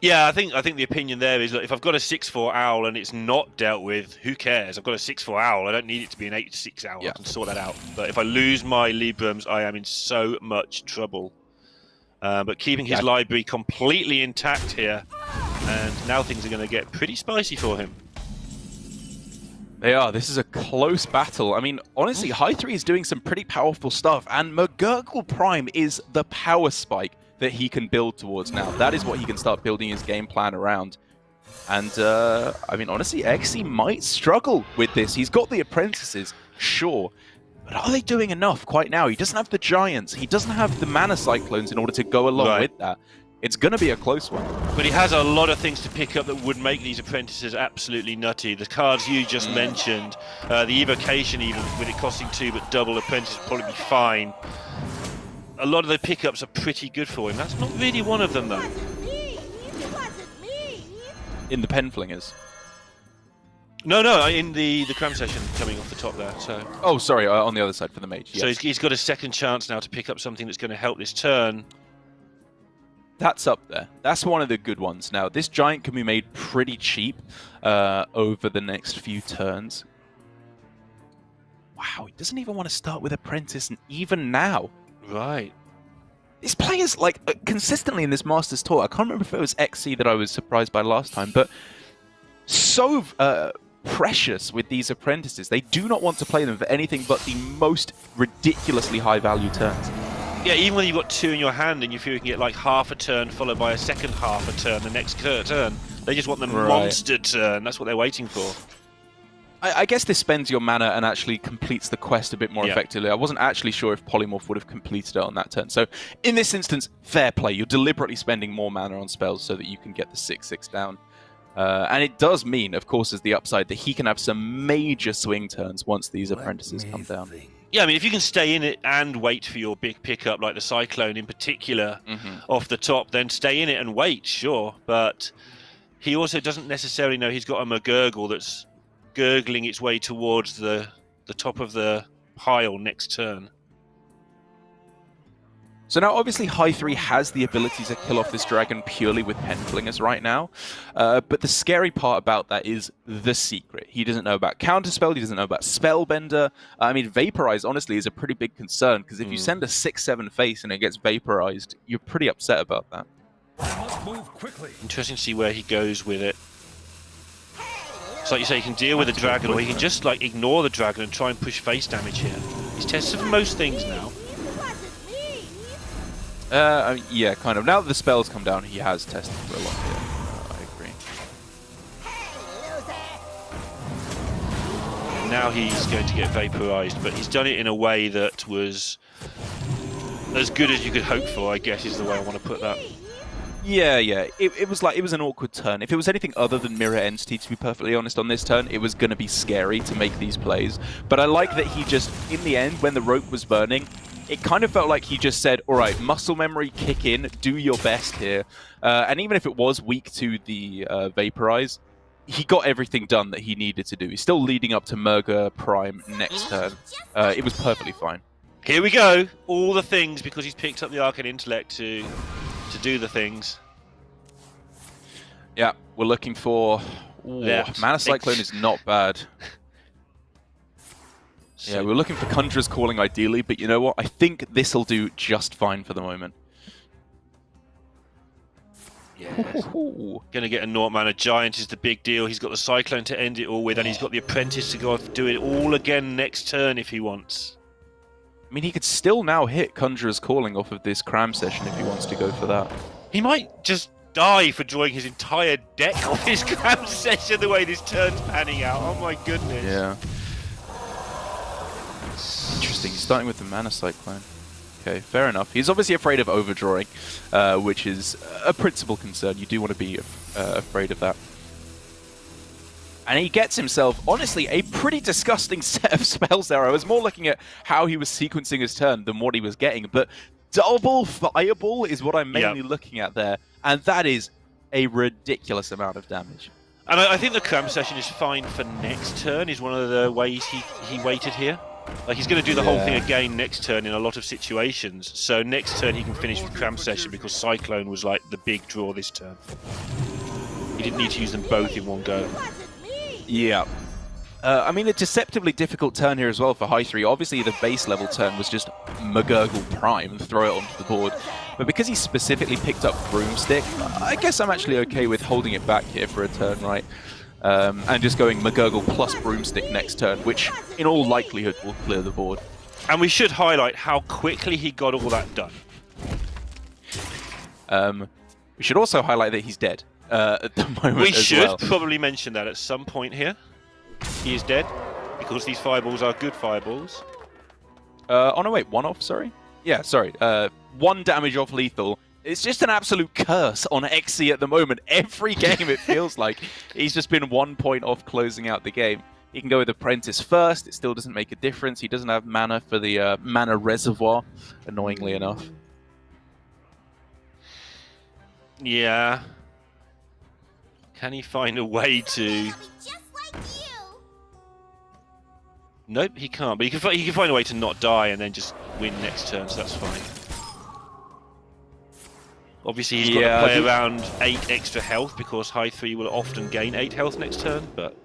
Yeah, I think the opinion there is, look, if I've got a 6/4 Owl and it's not dealt with, who cares? I've got a 6/4 Owl. I don't need it to be an 8/6 Owl. Yeah. I can sort that out. But if I lose my Librams, I am in so much trouble. But keeping his library completely intact here, and now things are going to get pretty spicy for him. They are. This is a close battle. I mean, honestly, Hi3 is doing some pretty powerful stuff, and McGurgle Prime is the power spike that he can build towards now. That is what he can start building his game plan around. And, I mean, honestly, XC might struggle with this. He's got the apprentices, sure, but are they doing enough quite now? He doesn't have the giants. He doesn't have the mana cyclones in order to go along with that. It's going to be a close one. But he has a lot of things to pick up that would make these apprentices absolutely nutty. The cards you just mentioned, the evocation even, with it costing 2 but double apprentice would probably be fine. A lot of the pickups are pretty good for him. That's not really one of them, though. In the Penflingers? No, in the cram session coming off the top there. So. Oh, sorry, on the other side for the mage. Yes. So he's got a second chance now to pick up something that's going to help this turn. That's up there. That's one of the good ones. Now, this giant can be made pretty cheap over the next few turns. Wow, he doesn't even want to start with Apprentice, and even now. Right. These players, like, consistently in this Masters Tour, I can't remember if it was XC that I was surprised by last time, but so precious with these apprentices. They do not want to play them for anything but the most ridiculously high value turns. Yeah, even when you've got 2 in your hand and you feel you can get like half a turn followed by a second half a turn the next turn, they just want the monster turn. That's what they're waiting for. I guess this spends your mana and actually completes the quest a bit more effectively. I wasn't actually sure if Polymorph would have completed it on that turn. So in this instance, fair play. You're deliberately spending more mana on spells so that you can get the 6/6 down. And it does mean, of course, as the upside, that he can have some major swing turns once these apprentices come down. Yeah, I mean, if you can stay in it and wait for your big pickup, like the Cyclone in particular, off the top, then stay in it and wait, sure. But he also doesn't necessarily know he's got a McGurgle that's gurgling its way towards the top of the pile next turn. So now, obviously, Hi3 has the ability to kill off this dragon purely with Pen Flingers right now. But the scary part about that is the secret. He doesn't know about Counterspell, he doesn't know about Spellbender. I mean, Vaporize, honestly, is a pretty big concern, because if you send a 6/7 face and it gets Vaporized, you're pretty upset about that. Move quickly. Interesting to see where he goes with it. It's like you say, he can deal with the dragon, or he can just like ignore the dragon and try and push face damage here. He's tested for most things now. I mean, yeah, kind of. Now that the spells come down, he has tested for a lot here. I agree. And now he's going to get vaporized, but he's done it in a way that was as good as you could hope for, I guess, is the way I want to put that. Yeah. It was an awkward turn. If it was anything other than Mirror Entity, to be perfectly honest, on this turn, it was going to be scary to make these plays. But I like that he just, in the end, when the rope was burning, it kind of felt like he just said, all right, muscle memory, kick in, do your best here. And even if it was weak to the Vaporize, he got everything done that he needed to do. He's still leading up to Murga Prime next turn. It was perfectly fine. Here we go. All the things, because he's picked up the Arcane Intellect to do the things. Yeah, we're looking for... Ooh, Mana Cyclone is not bad. Yeah, we're looking for Conjurer's Calling ideally, but you know what? I think this'll do just fine for the moment. Yeah. Gonna get a Naught Mana Giant is the big deal. He's got the Cyclone to end it all with, and he's got the Apprentice to go off do it all again next turn if he wants. I mean, he could still now hit Conjurer's Calling off of this Cram session if he wants to go for that. He might just die for drawing his entire deck off his Cram session the way this turn's panning out. Oh my goodness. Yeah. Interesting. He's starting with the Mana Cyclone. Okay, fair enough. He's obviously afraid of overdrawing, which is a principal concern. You do want to be afraid of that. And he gets himself, honestly, a pretty disgusting set of spells there. I was more looking at how he was sequencing his turn than what he was getting. But double Fireball is what I'm mainly looking at there. And that is a ridiculous amount of damage. And I think the Cram session is fine for next turn, is one of the ways he waited here. Like, he's going to do the whole thing again next turn in a lot of situations. So next turn he can finish with Cram Session because Cyclone was like the big draw this turn. He didn't need to use them both in one go. Yeah. I mean, a deceptively difficult turn here as well for Hi3. Obviously, the base level turn was just McGurgle Prime and throw it onto the board. But because he specifically picked up Broomstick, I guess I'm actually okay with holding it back here for a turn, right? And just going McGurgle plus Broomstick next turn, which in all likelihood will clear the board. And we should highlight how quickly he got all that done. We should also highlight that he's dead at the moment. We should probably mention that at some point here. He is dead because these fireballs are good fireballs. Oh no, wait, one off, sorry? Yeah, sorry. 1 damage off lethal. It's just an absolute curse on XC at the moment. Every game it feels like he's just been 1 point off closing out the game. He can go with Apprentice first. It still doesn't make a difference. He doesn't have mana for the mana reservoir, annoyingly enough. Yeah. Can he find a way to... Nope, he can't. But he can find a way to not die and then just win next turn, so that's fine. Obviously, he's got to play around 8 extra health because Hi3 will often gain 8 health next turn, but...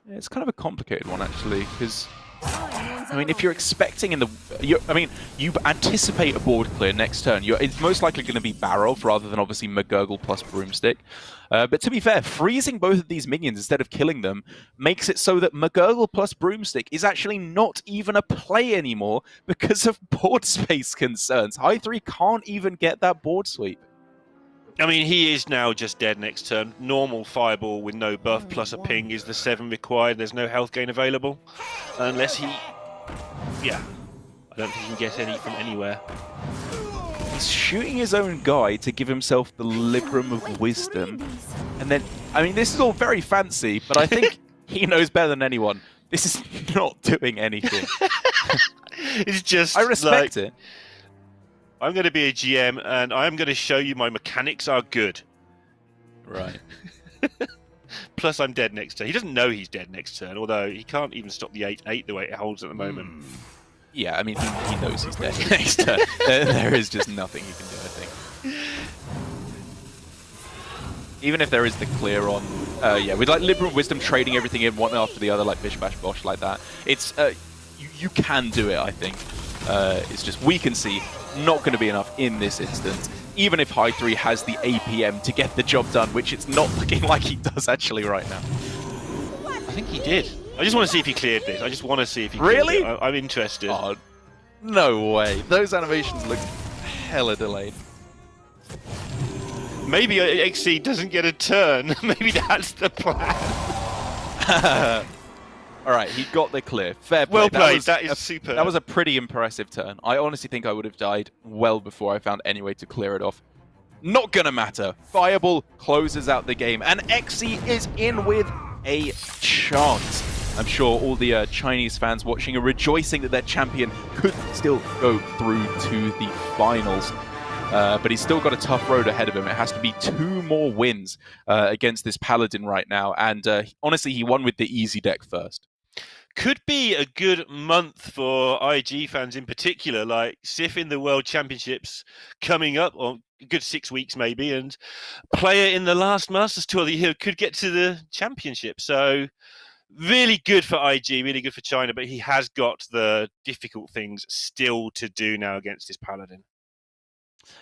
Yeah, it's kind of a complicated one, actually, because I mean, if you're expecting you anticipate a board clear next turn. It's most likely going to be Barov rather than obviously McGurgle plus Broomstick. But to be fair, freezing both of these minions instead of killing them makes it so that McGurgle plus Broomstick is actually not even a play anymore because of board space concerns. Hi3 can't even get that board sweep. I mean, he is now just dead next turn. Normal Fireball with no buff plus a ping is the 7 required. There's no health gain available. Unless he... Yeah. I don't think he can get any from anywhere. He's shooting his own guy to give himself the Libram of Wisdom. And then, I mean, this is all very fancy, but I think he knows better than anyone. This is not doing anything. It's just I respect it. I'm going to be a GM, and I'm going to show you my mechanics are good. Right. Plus, I'm dead next turn. He doesn't know he's dead next turn, although he can't even stop the 8-8 the way it holds at the moment. Yeah, I mean, he knows he's dead next turn. There is just nothing he can do, I think. Even if there is the clear on, yeah, with like Libram Wisdom trading everything in one after the other, like Bish Bash Bosh like that, it's you can do it, I think. It's just we can see not going to be enough in this instance. Even if Hi3 has the APM to get the job done, which it's not looking like he does actually right now. I think he did. I just want to see if he cleared this. I just want to see if he really? cleared it. I'm interested. Oh, no way. Those animations look hella delayed. Maybe iGXc doesn't get a turn. Maybe that's the plan. All right, he got the clear. Fair play. Well played. That is super. That was a pretty impressive turn. I honestly think I would have died well before I found any way to clear it off. Not gonna matter. Fireball closes out the game, and iGXc is in with a chance. I'm sure all the Chinese fans watching are rejoicing that their champion could still go through to the finals. But he's still got a tough road ahead of him. It has to be 2 more wins against this Paladin right now. And honestly, he won with the easy deck first. Could be a good month for IG fans in particular, like Sif in the World Championships coming up, or a good 6 weeks maybe, and player in the last Masters Tour of the year could get to the championship. So really good for IG, really good for China, but he has got the difficult things still to do now against this Paladin.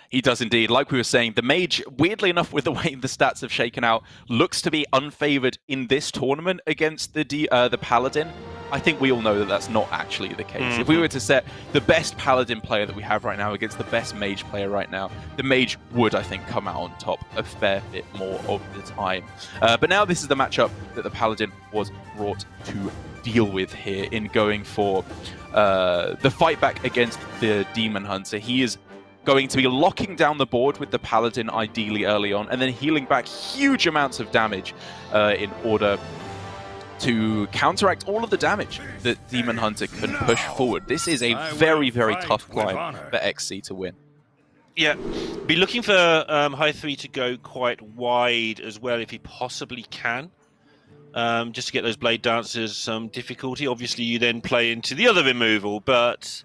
He does indeed. Like we were saying, the Mage, weirdly enough, with the way the stats have shaken out, looks to be unfavored in this tournament against the Paladin. I think we all know that that's not actually the case. Mm-hmm. If we were to set the best Paladin player that we have right now against the best Mage player right now, the Mage would, I think, come out on top a fair bit more of the time. But now this is the matchup that the Paladin was brought to deal with here in going for the fight back against the Demon Hunter. He is going to be locking down the board with the Paladin ideally early on, and then healing back huge amounts of damage in order to counteract all of the damage that Demon Hunter can push forward. This is a very, very tough climb for iGXc to win. Yeah, be looking for Hi3 to go quite wide as well if he possibly can, just to get those Blade Dancers some difficulty. Obviously, you then play into the other removal, but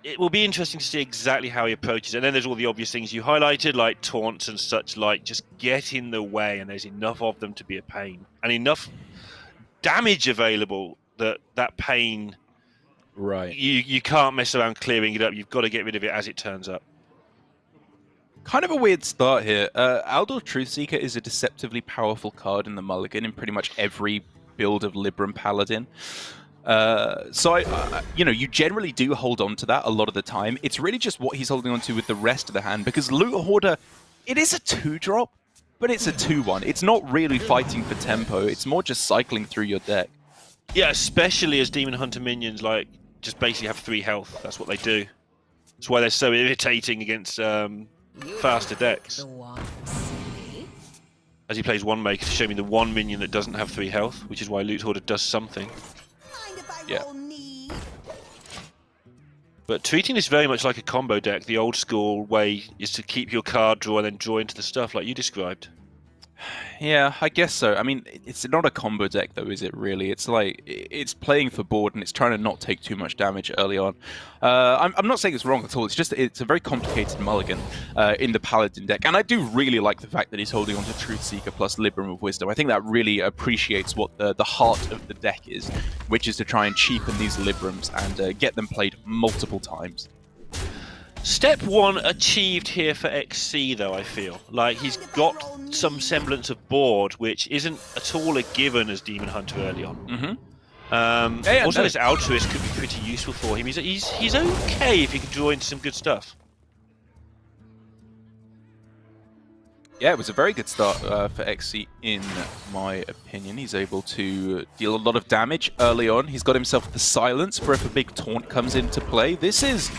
it will be interesting to see exactly how he approaches it. And then there's all the obvious things you highlighted, like taunts and such, like just get in the way, and there's enough of them to be a pain. And enough damage available that pain, right? You can't mess around clearing it up. You've got to get rid of it as it turns up. Kind of a weird start here. Aldor Truthseeker is a deceptively powerful card in the Mulligan in pretty much every build of Libram Paladin. So, you generally do hold on to that a lot of the time. It's really just what he's holding on to with the rest of the hand, because Loot Hoarder, it is a 2-drop, but it's a 2-1. It's not really fighting for tempo. It's more just cycling through your deck. Yeah, especially as Demon Hunter minions, like, just basically have 3 health. That's what they do. That's why they're so irritating against faster decks. As he plays 1 Maker to show me the 1 minion that doesn't have 3 health, which is why Loot Hoarder does something. Yeah. But treating this very much like a combo deck, the old school way is to keep your card draw and then draw into the stuff like you described. Yeah, I guess so. I mean, it's not a combo deck, though, is it, really? It's like, it's playing for board, and it's trying to not take too much damage early on. I'm not saying it's wrong at all. It's just, it's a very complicated mulligan in the Paladin deck. And I do really like the fact that he's holding on to Truthseeker plus Libram of Wisdom. I think that really appreciates what the heart of the deck is, which is to try and cheapen these Librams and get them played multiple times. Step 1 achieved here for XC, though, I feel. Like, he's got some semblance of board, which isn't at all a given as Demon Hunter early on. Mm-hmm. Also, this Altruist could be pretty useful for him. He's okay if he can draw into some good stuff. Yeah, it was a very good start for XC, in my opinion. He's able to deal a lot of damage early on. He's got himself the silence for if a big taunt comes into play. This is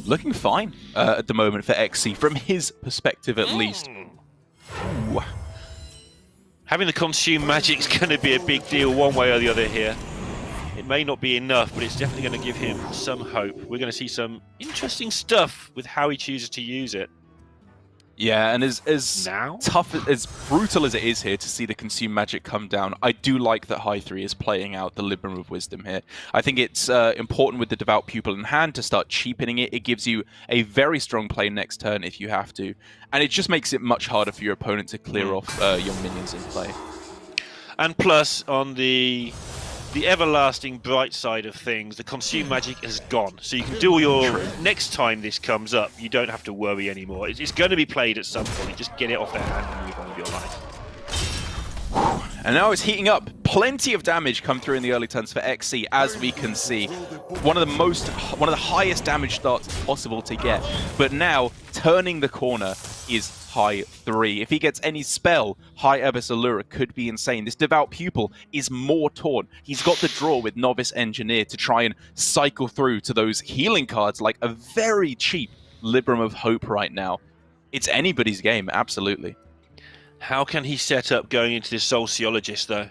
looking fine at the moment for XC, from his perspective at least. Ooh. Having the consume magic's going to be a big deal one way or the other here. It may not be enough, but it's definitely going to give him some hope. We're going to see some interesting stuff with how he chooses to use it. Yeah, and as tough, as brutal as it is here to see the consume magic come down, I do like that Hi3 is playing out the Libram of Wisdom here. I think it's important with the Devout Pupil in hand to start cheapening it. It gives you a very strong play next turn if you have to, and it just makes it much harder for your opponent to clear off your minions in play. And plus, on the everlasting bright side of things, the consume magic is gone. So you can do all your... Next time this comes up, you don't have to worry anymore. It's going to be played at some point. You just get it off their hand and move on with your life. And now it's heating up. Plenty of damage come through in the early turns for XC, as we can see. One of the highest damage starts possible to get. But now, turning the corner is Hi3. If he gets any spell, High Abyss Allura could be insane. This Devout Pupil is more taunt. He's got the draw with Novice Engineer to try and cycle through to those healing cards like a very cheap Libram of Hope right now. It's anybody's game, absolutely. How can he set up going into this Sociologist, though?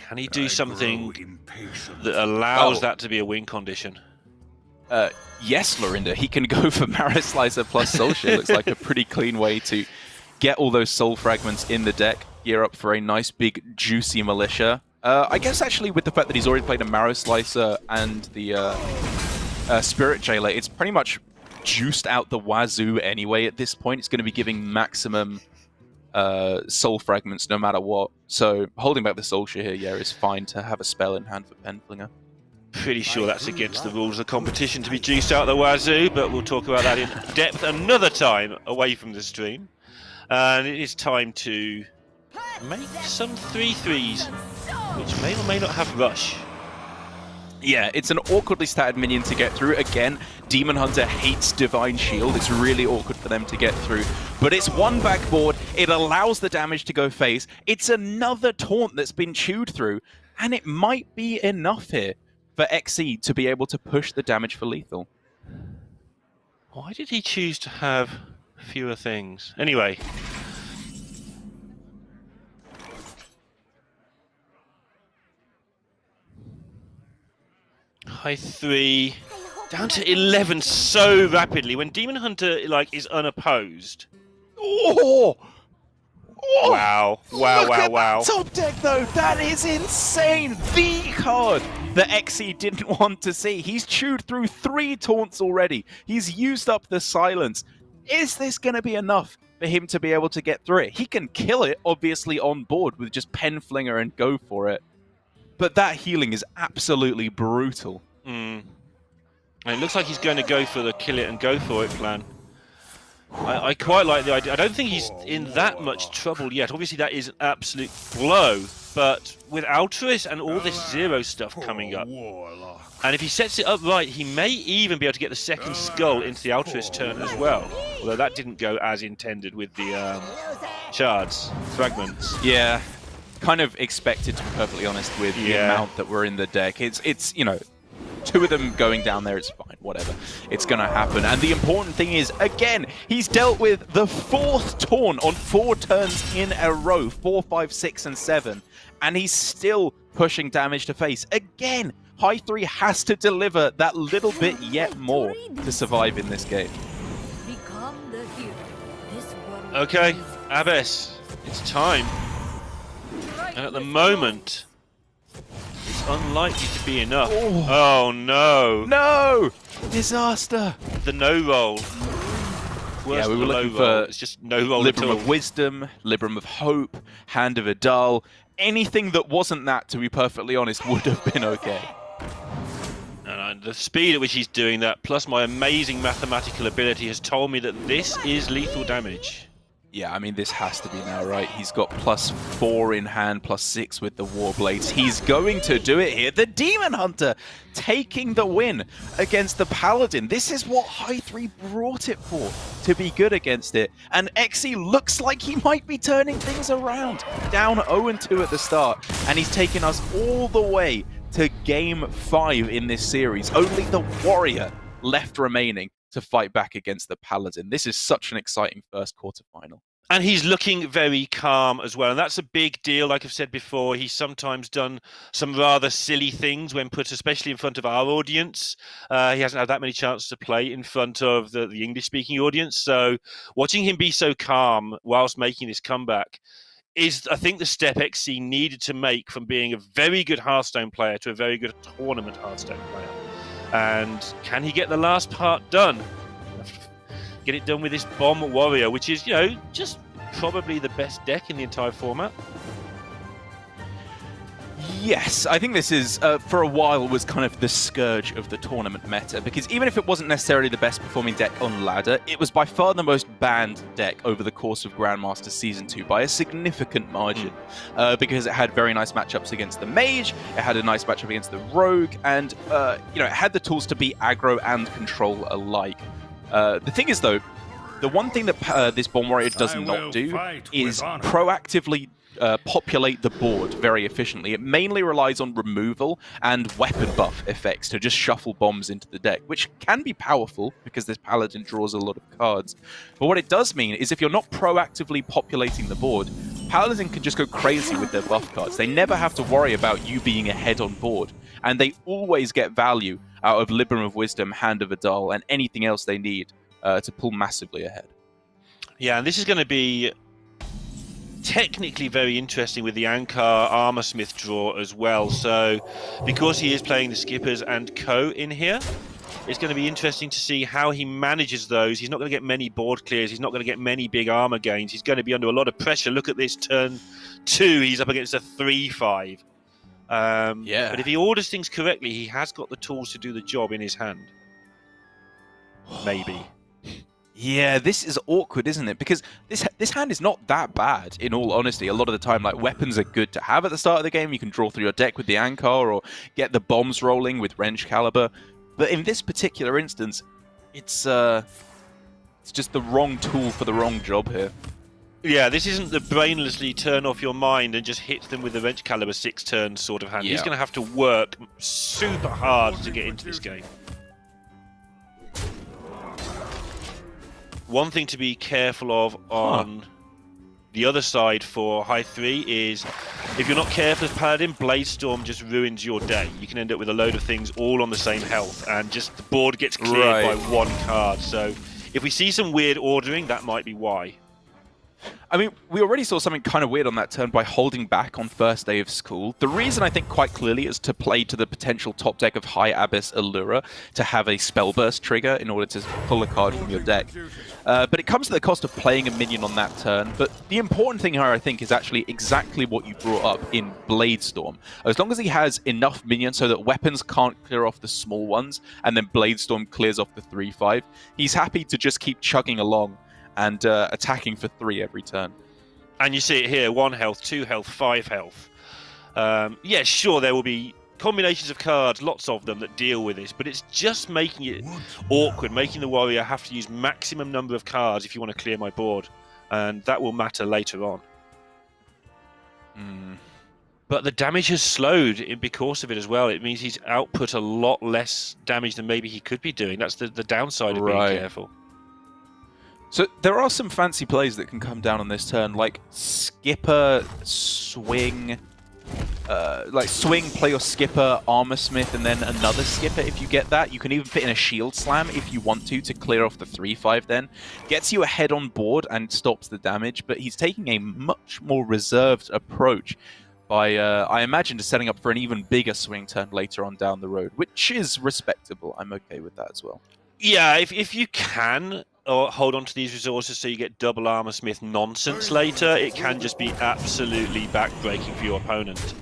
Can he do something that allows that to be a win condition? Yes, Lorinda, he can go for Marrow Slicer plus Soul Share. Looks like a pretty clean way to get all those soul fragments in the deck, gear up for a nice big juicy militia. I guess actually with the fact that he's already played a Marrow Slicer and the Spirit Jailer, it's pretty much juiced out the wazoo anyway at this point. It's going to be giving maximum soul fragments no matter what. So holding back the Soul Share here, yeah, is fine to have a spell in hand for Penflinger. Pretty sure that's against the rules of competition to be juiced out the wazoo, but we'll talk about that in depth another time away from the stream. And it is time to make some 3/3s, which may or may not have rush. Yeah, it's an awkwardly statted minion to get through. Again, Demon Hunter hates Divine Shield. It's really awkward for them to get through. But it's one backboard. It allows the damage to go face. It's another taunt that's been chewed through. And it might be enough here for XE to be able to push the damage for lethal. Why did he choose to have fewer things? Anyway. Hi3 down to 11 so rapidly when Demon Hunter is unopposed. Oh! Oh! Wow. That top deck though, that is insane! The card that XE didn't want to see. He's chewed through 3 taunts already. He's used up the silence. Is this going to be enough for him to be able to get through it? He can kill it, obviously, on board with just Penflinger and go for it. But that healing is absolutely brutal. And it looks like he's going to go for the kill it and go for it plan. I quite like the idea. I don't think he's in that much trouble yet. Obviously, that is an absolute blow. But with Altruist and all this Zero stuff coming up, and if he sets it up right, he may even be able to get the second skull into the Altruist turn as well. Although that didn't go as intended with the shards, fragments. Yeah, kind of expected, to be perfectly honest, with the amount that were in the deck. It's you know, 2 of them going down there, it's fine, whatever. It's going to happen. And the important thing is, again, he's dealt with the 4th taunt on 4 turns in a row, 4, 5, 6, and 7. And he's still pushing damage to face. Again, Hi3 has to deliver that little bit yet more to survive in this game. Become the hero this world Okay, Abbess, it's time. And at the moment, it's unlikely to be enough. Oh no! No! Disaster! The no roll. Yeah, we were looking roll. for It's just no roll at Libram all. of Wisdom, Libram of Hope, Hand of Adal. Anything that wasn't that, to be perfectly honest, would have been okay. And the speed at which he's doing that, plus my amazing mathematical ability, has told me that this is lethal damage. Yeah, I mean, this has to be now, right? He's got +4 in hand, +6 with the Warblades. He's going to do it here. The Demon Hunter taking the win against the Paladin. This is what Hi3 brought it for, to be good against it. And XC looks like he might be turning things around. Down 0-2 at the start, and he's taken us all the way to Game 5 in this series. Only the Warrior left remaining to fight back against the Paladin. This is such an exciting first quarterfinal. And he's looking very calm as well. And that's a big deal. Like I've said before, he's sometimes done some rather silly things when put, especially in front of our audience. He hasn't had that many chances to play in front of the English-speaking audience. So watching him be so calm whilst making this comeback is, I think, the step XC needed to make from being a very good Hearthstone player to a very good tournament Hearthstone player. And can he get the last part done? Get it done with this Bomb Warrior, which is, you know, just probably the best deck in the entire format. Yes, I think this is, for a while, was kind of the scourge of the tournament meta, because even if it wasn't necessarily the best performing deck on ladder, it was by far the most banned deck over the course of Grandmaster Season 2 by a significant margin, because it had very nice matchups against the Mage, it had a nice matchup against the Rogue, and, you know, it had the tools to beat aggro and control alike. The thing is, though, the one thing that this Bomb Warrior does not do is proactively populate the board very efficiently. It mainly relies on removal and weapon buff effects to just shuffle bombs into the deck, which can be powerful because this Paladin draws a lot of cards. But what it does mean is if you're not proactively populating the board, Paladin can just go crazy with their buff cards. They never have to worry about you being ahead on board, and they always get value out of Libram of Wisdom, Hand of Adal, and anything else they need to pull massively ahead. Yeah, and this is going to be technically very interesting with the Ankar Armorsmith draw as well. So because he is playing the Skippers and Co in here, it's going to be interesting to see how he manages those. He's not going to get many board clears. He's not going to get many big armor gains. He's going to be under a lot of pressure. Look at this turn 2. He's up against a 3-5. Yeah. But if he orders things correctly, he has got the tools to do the job in his hand. Maybe. Yeah, this is awkward, isn't it? Because this hand is not that bad, in all honesty. A lot of the time, like, weapons are good to have at the start of the game. You can draw through your deck with the Ankar or get the bombs rolling with Wrench Caliber. But in this particular instance, it's just the wrong tool for the wrong job here. Yeah, this isn't the brainlessly turn off your mind and just hit them with the Wrench Caliber 6 turns sort of hand. Yeah. He's going to have to work super hard to get into this game. One thing to be careful of on the other side for Hi3 is if you're not careful as Paladin, Blade Storm just ruins your day. You can end up with a load of things all on the same health, and just the board gets cleared by one card. So if we see some weird ordering, that might be why. I mean, we already saw something kind of weird on that turn by holding back on first day of school. The reason, I think, quite clearly is to play to the potential top deck of High Abyss Allura to have a Spellburst trigger in order to pull a card from your deck. But it comes to the cost of playing a minion on that turn. But the important thing here, I think, is actually exactly what you brought up in Blade Storm. As long as he has enough minions so that weapons can't clear off the small ones, and then Blade Storm clears off the 3-5, he's happy to just keep chugging along and attacking for 3 every turn. And you see it here, 1 health, 2 health, 5 health. Yeah, sure, there will be combinations of cards, lots of them, that deal with this, but it's just making it awkward, making the Warrior have to use maximum number of cards if you want to clear my board, and that will matter later on. But the damage has slowed because of it as well. It means he's output a lot less damage than maybe he could be doing. That's the downside of being careful. So there are some fancy plays that can come down on this turn, like Skipper, Swing, like swing, play your skipper, armor smith, and then another skipper if you get that. You can even fit in a shield slam if you want to clear off the 3-5 then. Gets you ahead on board and stops the damage, but he's taking a much more reserved approach by, I imagine, just setting up for an even bigger swing turn later on down the road, which is respectable. I'm okay with that as well. Yeah, if you can hold on to these resources so you get double armor smith nonsense later, it can just be absolutely backbreaking for your opponent.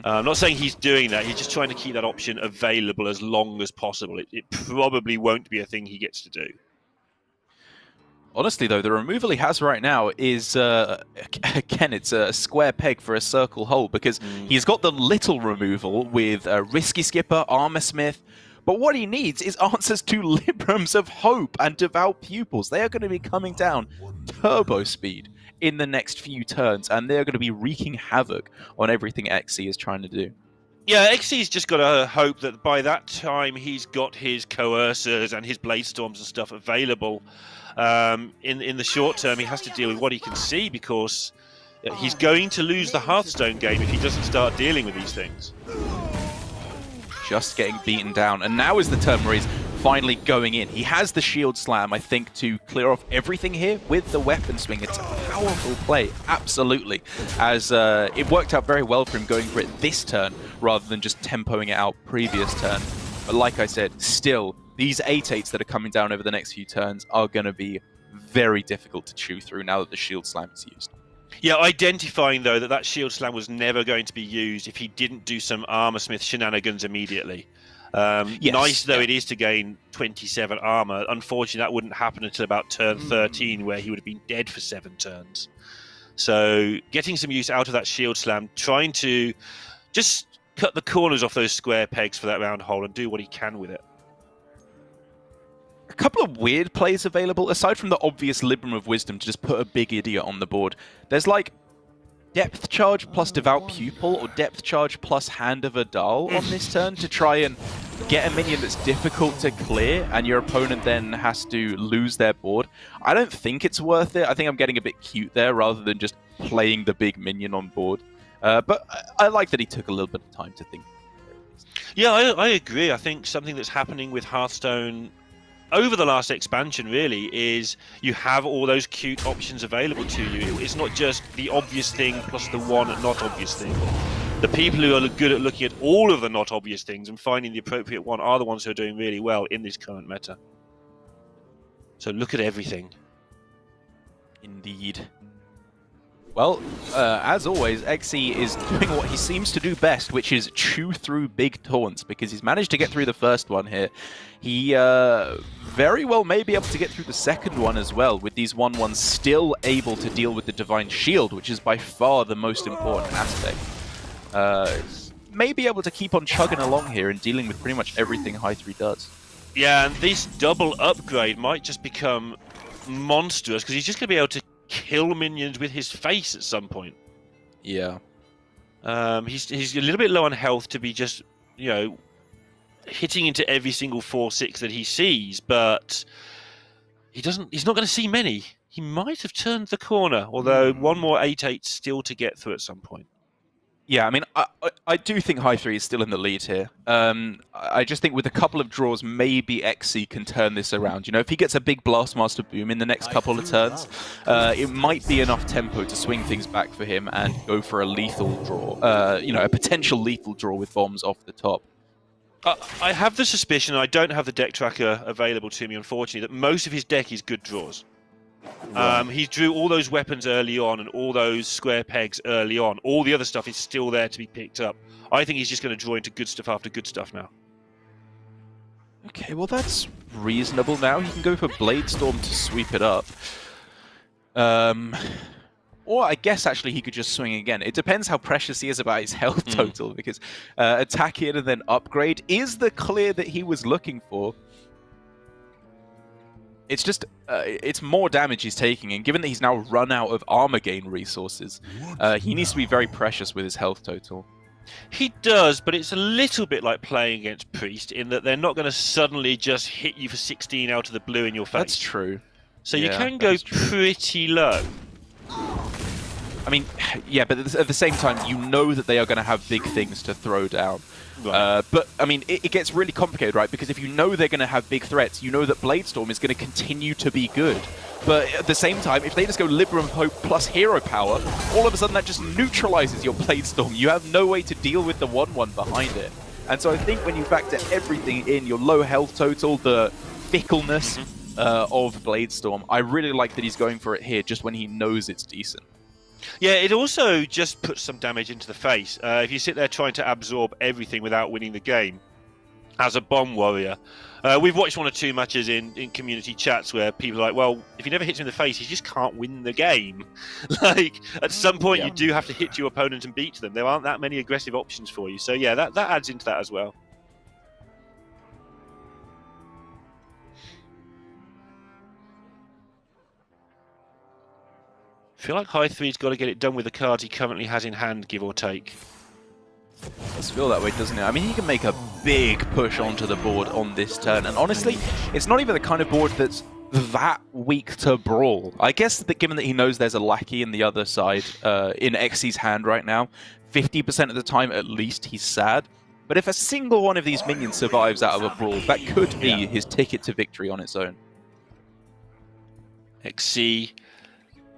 I'm not saying he's doing that, he's just trying to keep that option available as long as possible. It probably won't be a thing he gets to do. Honestly, though, the removal he has right now is, again, it's a square peg for a circle hole, because he's got the little removal with Risky Skipper, Armor Smith, but what he needs is answers to Librams of Hope and Devout Pupils. They are going to be coming down turbo speed in the next few turns, and they're going to be wreaking havoc on everything XC is trying to do. Yeah, XC's just got to hope that by that time he's got his Coercers and his Blade Storms and stuff available. In the short term, he has to deal with what he can see, because he's going to lose the Hearthstone game if he doesn't start dealing with these things. Just getting beaten down, and now is the turn where he's finally going in. He has the shield slam, I think, to clear off everything here with the weapon swing. It's a powerful play, absolutely, as it worked out very well for him going for it this turn rather than just tempoing it out previous turn. But like I said, still, these 8/8s that are coming down over the next few turns are going to be very difficult to chew through now that the shield slam is used. Yeah, identifying, though, that shield slam was never going to be used if he didn't do some armor smith shenanigans immediately. Yes, nice though it is to gain 27 armor. Unfortunately, that wouldn't happen until about turn 13, where he would have been dead for 7 turns. So getting some use out of that shield slam, trying to just cut the corners off those square pegs for that round hole and do what he can with it. A couple of weird plays available, aside from the obvious Libram of Wisdom to just put a big idiot on the board. There's like Depth Charge plus Devout Pupil, or Depth Charge plus Hand of Adal on this turn to try and get a minion that's difficult to clear, and your opponent then has to lose their board. I don't think it's worth it. I think I'm getting a bit cute there rather than just playing the big minion on board. But I like that he took a little bit of time to think. Yeah, I agree. I think something that's happening with Hearthstone over the last expansion really is you have all those cute options available to you. It's not just the obvious thing plus the one not obvious thing. The people who are good at looking at all of the not obvious things and finding the appropriate one are the ones who are doing really well in this current meta. So look at everything. Indeed. Well, as always, XC is doing what he seems to do best, which is chew through big taunts, because he's managed to get through the first one here. He very well may be able to get through the second one as well, with these 1/1s still able to deal with the Divine Shield, which is by far the most important aspect. May be able to keep on chugging along here and dealing with pretty much everything Hi3 does. Yeah, and this double upgrade might just become monstrous, because he's just going to be able to kill minions with his face at some point. Yeah. He's a little bit low on health to be just, you know, hitting into every single 4/6 that he sees, but he's not going to see many. He might have turned the corner, although one more 8/8 still to get through at some point. Yeah, I mean, I do think Hi3 is still in the lead here. I just think with a couple of draws, maybe XC can turn this around. You know, if he gets a big Blastmaster Boom in the next couple of turns, it might be enough tempo to swing things back for him and go for a lethal draw. You know, a potential lethal draw with bombs off the top. I have the suspicion, I don't have the deck tracker available to me, unfortunately, that most of his deck is good draws. He drew all those weapons early on and all those square pegs early on. All the other stuff is still there to be picked up. I think he's just going to draw into good stuff after good stuff now. Okay, well that's reasonable now. He can go for Blade Storm to sweep it up. Or I guess actually he could just swing again. It depends how precious he is about his health total, because attack it and then upgrade is the clear that he was looking for. It's just, it's more damage he's taking, and given that he's now run out of armor gain resources, he needs to be very precious with his health total. He does, but it's a little bit like playing against Priest, in that they're not going to suddenly just hit you for 16 out of the blue in your face. That's true. So you can go pretty low. I mean, yeah, but at the same time, you know that they are going to have big things to throw down. Right. But, I mean, it gets really complicated, right? Because if you know they're going to have big threats, you know that Bladestorm is going to continue to be good. But at the same time, if they just go Libram Hope plus hero power, all of a sudden that just neutralizes your Bladestorm. You have no way to deal with the 1-1 behind it. And so I think when you factor everything in, your low health total, the fickleness of Bladestorm, I really like that he's going for it here just when he knows it's decent. Yeah, it also just puts some damage into the face. If you sit there trying to absorb everything without winning the game, as a bomb warrior, we've watched 1 or 2 matches in community chats where people are like, well, if he never hits him in the face, he just can't win the game. Like, at some point, you do have to hit your opponent and beat them. There aren't that many aggressive options for you. So, yeah, that adds into that as well. I feel like Hi3's got to get it done with the cards he currently has in hand, give or take. It does feel that way, doesn't it? I mean, he can make a big push onto the board on this turn, and honestly, it's not even the kind of board that's that weak to brawl. I guess that given that he knows there's a lackey in the other side, in XC's hand right now, 50% of the time at least he's sad. But if a single one of these minions survives out of a brawl, that could be his ticket to victory on its own. XC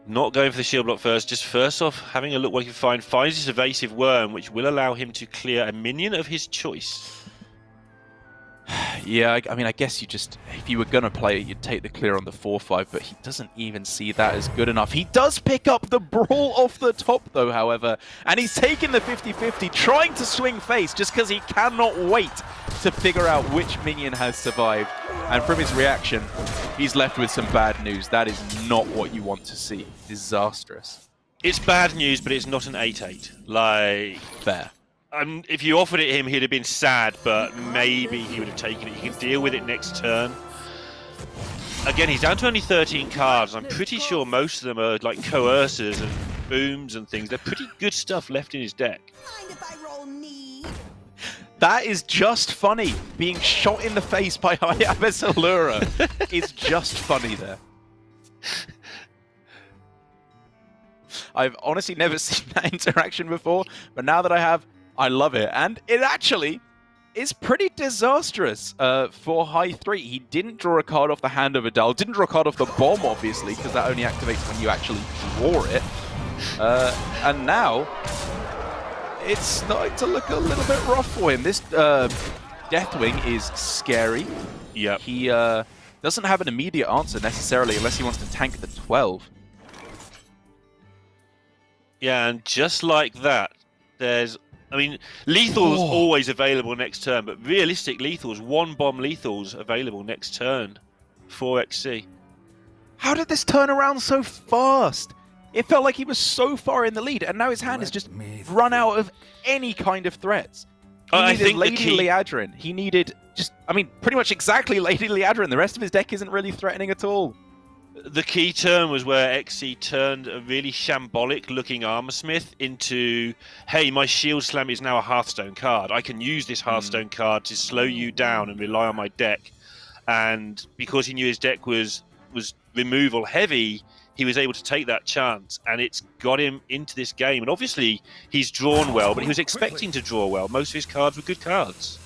not going for the shield block first, just first off having a look what he can find. Finds this evasive worm, which will allow him to clear a minion of his choice. Yeah, I mean, I guess you just, if you were going to play it, you'd take the clear on the 4-5, but he doesn't even see that as good enough. He does pick up the brawl off the top, though, however, and he's taking the 50-50, trying to swing face just because he cannot wait to figure out which minion has survived. And from his reaction, he's left with some bad news. That is not what you want to see. Disastrous. It's bad news, but it's not an 8-8. Like, Fair. if you offered it him, he'd have been sad, but maybe he would have taken it. He can deal with it next turn. Again, he's down to only 13 cards. I'm pretty sure most of them are like coercers and booms and things. They're pretty good stuff left in his deck. Mind if I roll knee? That is just funny. Being shot in the face by Hayabes Allura is just funny there. I've honestly never seen that interaction before, but now that I have, I love it. And it actually is pretty disastrous for Hi3. He didn't draw a card off the hand of Adal, didn't draw a card off the bomb, obviously, because that only activates when you actually draw it. And now, it's starting to look a little bit rough for him. This Deathwing is scary. Yep. He doesn't have an immediate answer necessarily unless he wants to tank the 12. Yeah, and just like that, there's... I mean, lethal's always available next turn, but realistic lethals, 1 bomb lethals available next turn for XC. How did this turn around so fast? It felt like he was so far in the lead, and now his hand has just run out of any kind of threats. He needed Lady Liadrin. He needed just, I mean, pretty much exactly Lady Liadrin. The rest of his deck isn't really threatening at all. The key turn was where XC turned a really shambolic-looking Armorsmith into, hey, my Shield Slam is now a Hearthstone card. I can use this Hearthstone card to slow you down and rely on my deck. And because he knew his deck was removal heavy, he was able to take that chance, and it's got him into this game. And obviously, he's drawn well, but he was expecting to draw well. Most of his cards were good cards.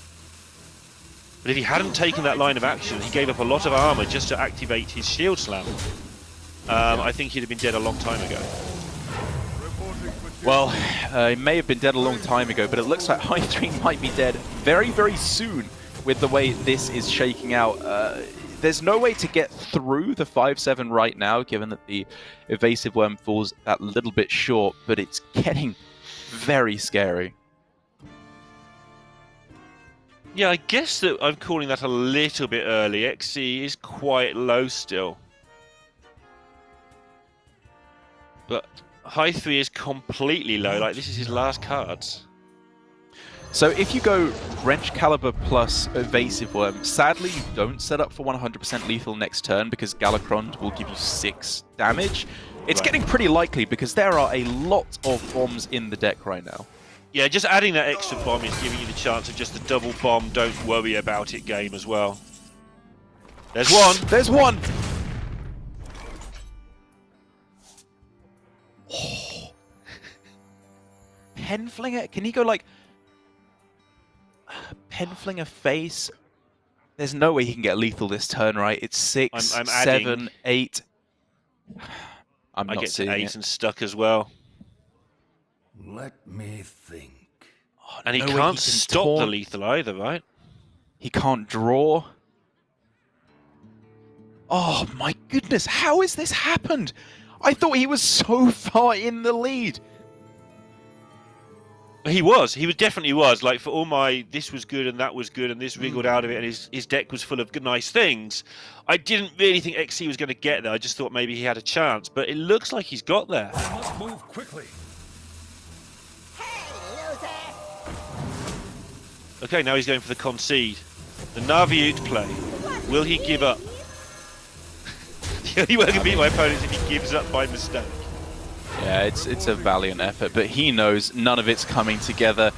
But if he hadn't taken that line of action, he gave up a lot of armor just to activate his Shield Slam. I think he'd have been dead a long time ago. Well, he may have been dead a long time ago, but it looks like Hi3 might be dead very, very soon with the way this is shaking out. There's no way to get through the 5-7 right now, given that the evasive worm falls that little bit short, but it's getting very scary. Yeah, I guess that I'm calling that a little bit early. XC is quite low still. But Hi3 is completely low, like this is his last cards. So if you go Wrench Caliber plus Evasive Worm, sadly you don't set up for 100% lethal next turn because Galakrond will give you 6 damage. It's getting pretty likely because there are a lot of bombs in the deck right now. Yeah, just adding that extra bomb is giving you the chance of just a double bomb, don't worry about it game as well. There's one! There's one! Oh, pen flinger? Can he go like pen flinger face? There's no way he can get lethal this turn, right? It's 6, I'm 7, adding. 8. I'm I not get to seeing 8 it. and stuck as well. Let me think. Oh, And he no way can't can stop the taunt. lethal either, right? He can't draw. Oh my goodness, how has this happened? I thought he was so far in the lead. He definitely was. Like, for all my, this was good and that was good and this wriggled out of it and his deck was full of good, nice things, I didn't really think XC was going to get there. I just thought maybe he had a chance, but it looks like he's got there. I must move quickly. Hey, loser! Okay, now he's going for the concede. The Naviute play. Will he give up? The only way I can beat my opponent is if he gives up by mistake. Yeah, it's a valiant effort, but he knows none of it's coming together.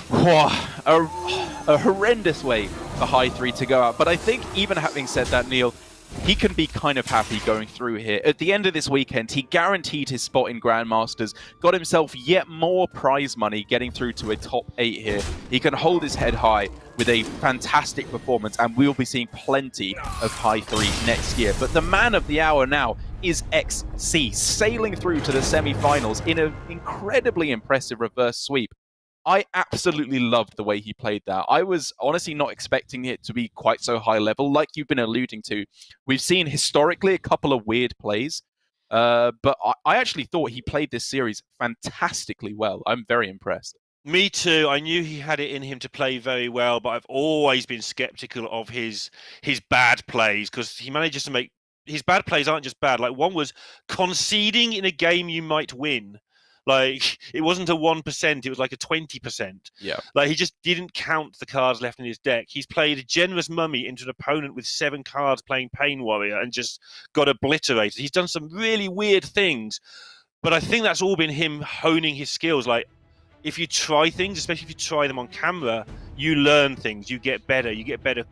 Whoa, a horrendous way for Hi3 to go out. But I think even having said that, Neil, he can be kind of happy going through here. At the end of this weekend, he guaranteed his spot in Grandmasters, got himself yet more prize money getting through to a top 8 here. He can hold his head high with a fantastic performance, and we'll be seeing plenty of Hi3 next year. But the man of the hour now is XC, sailing through to the semi-finals in an incredibly impressive reverse sweep. I absolutely loved the way he played that. I was honestly not expecting it to be quite so high level, like you've been alluding to. We've seen historically a couple of weird plays, but I actually thought he played this series fantastically well. I'm very impressed. Me too. I knew he had it in him to play very well, but I've always been skeptical of his bad plays, because he manages to make his bad plays aren't just bad. Like, one was conceding in a game you might win. Like, it wasn't a 1%, it was like a 20%. Yeah. Like, he just didn't count the cards left in his deck. He's played a generous mummy into an opponent with 7 cards playing Pain Warrior and just got obliterated. He's done some really weird things, but I think that's all been him honing his skills. Like, if you try things, especially if you try them on camera, you learn things, you get better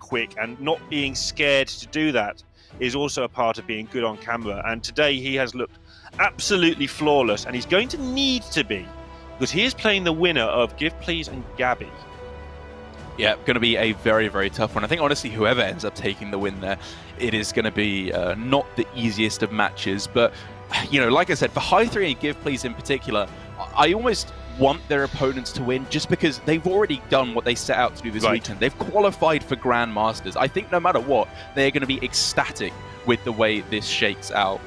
quick, and not being scared to do that is also a part of being good on camera. And today he has looked absolutely flawless, and he's going to need to be, because he is playing the winner of Give Please and Gabby. Yeah, going to be a very, very tough one. I think, honestly, whoever ends up taking the win there, it is going to be not the easiest of matches. But, you know, like I said, for Hi3 and Give Please in particular, I almost want their opponents to win just because they've already done what they set out to do this weekend. They've qualified for Grandmasters. I think no matter what, they're going to be ecstatic with the way this shakes out.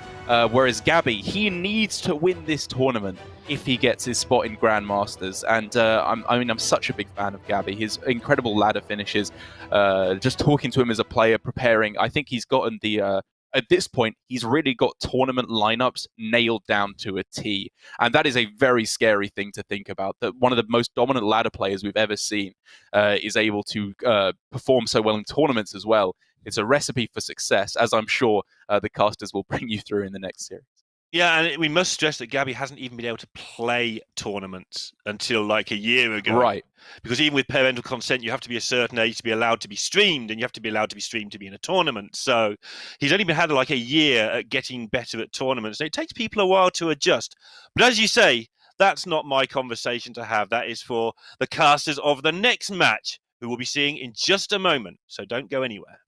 Whereas Gabby, he needs to win this tournament if he gets his spot in Grandmasters. And I'm such a big fan of Gabby. His incredible ladder finishes, just talking to him as a player, preparing. I think he's gotten the... at this point, he's really got tournament lineups nailed down to a T. And that is a very scary thing to think about, that one of the most dominant ladder players we've ever seen is able to perform so well in tournaments as well. It's a recipe for success, as I'm sure the casters will bring you through in the next series. Yeah, and we must stress that Gabby hasn't even been able to play tournaments until like a year ago. Right. Because even with parental consent, you have to be a certain age to be allowed to be streamed, and you have to be allowed to be streamed to be in a tournament. So he's only had like a year at getting better at tournaments. And it takes people a while to adjust. But as you say, that's not my conversation to have. That is for the casters of the next match, who we'll be seeing in just a moment. So don't go anywhere.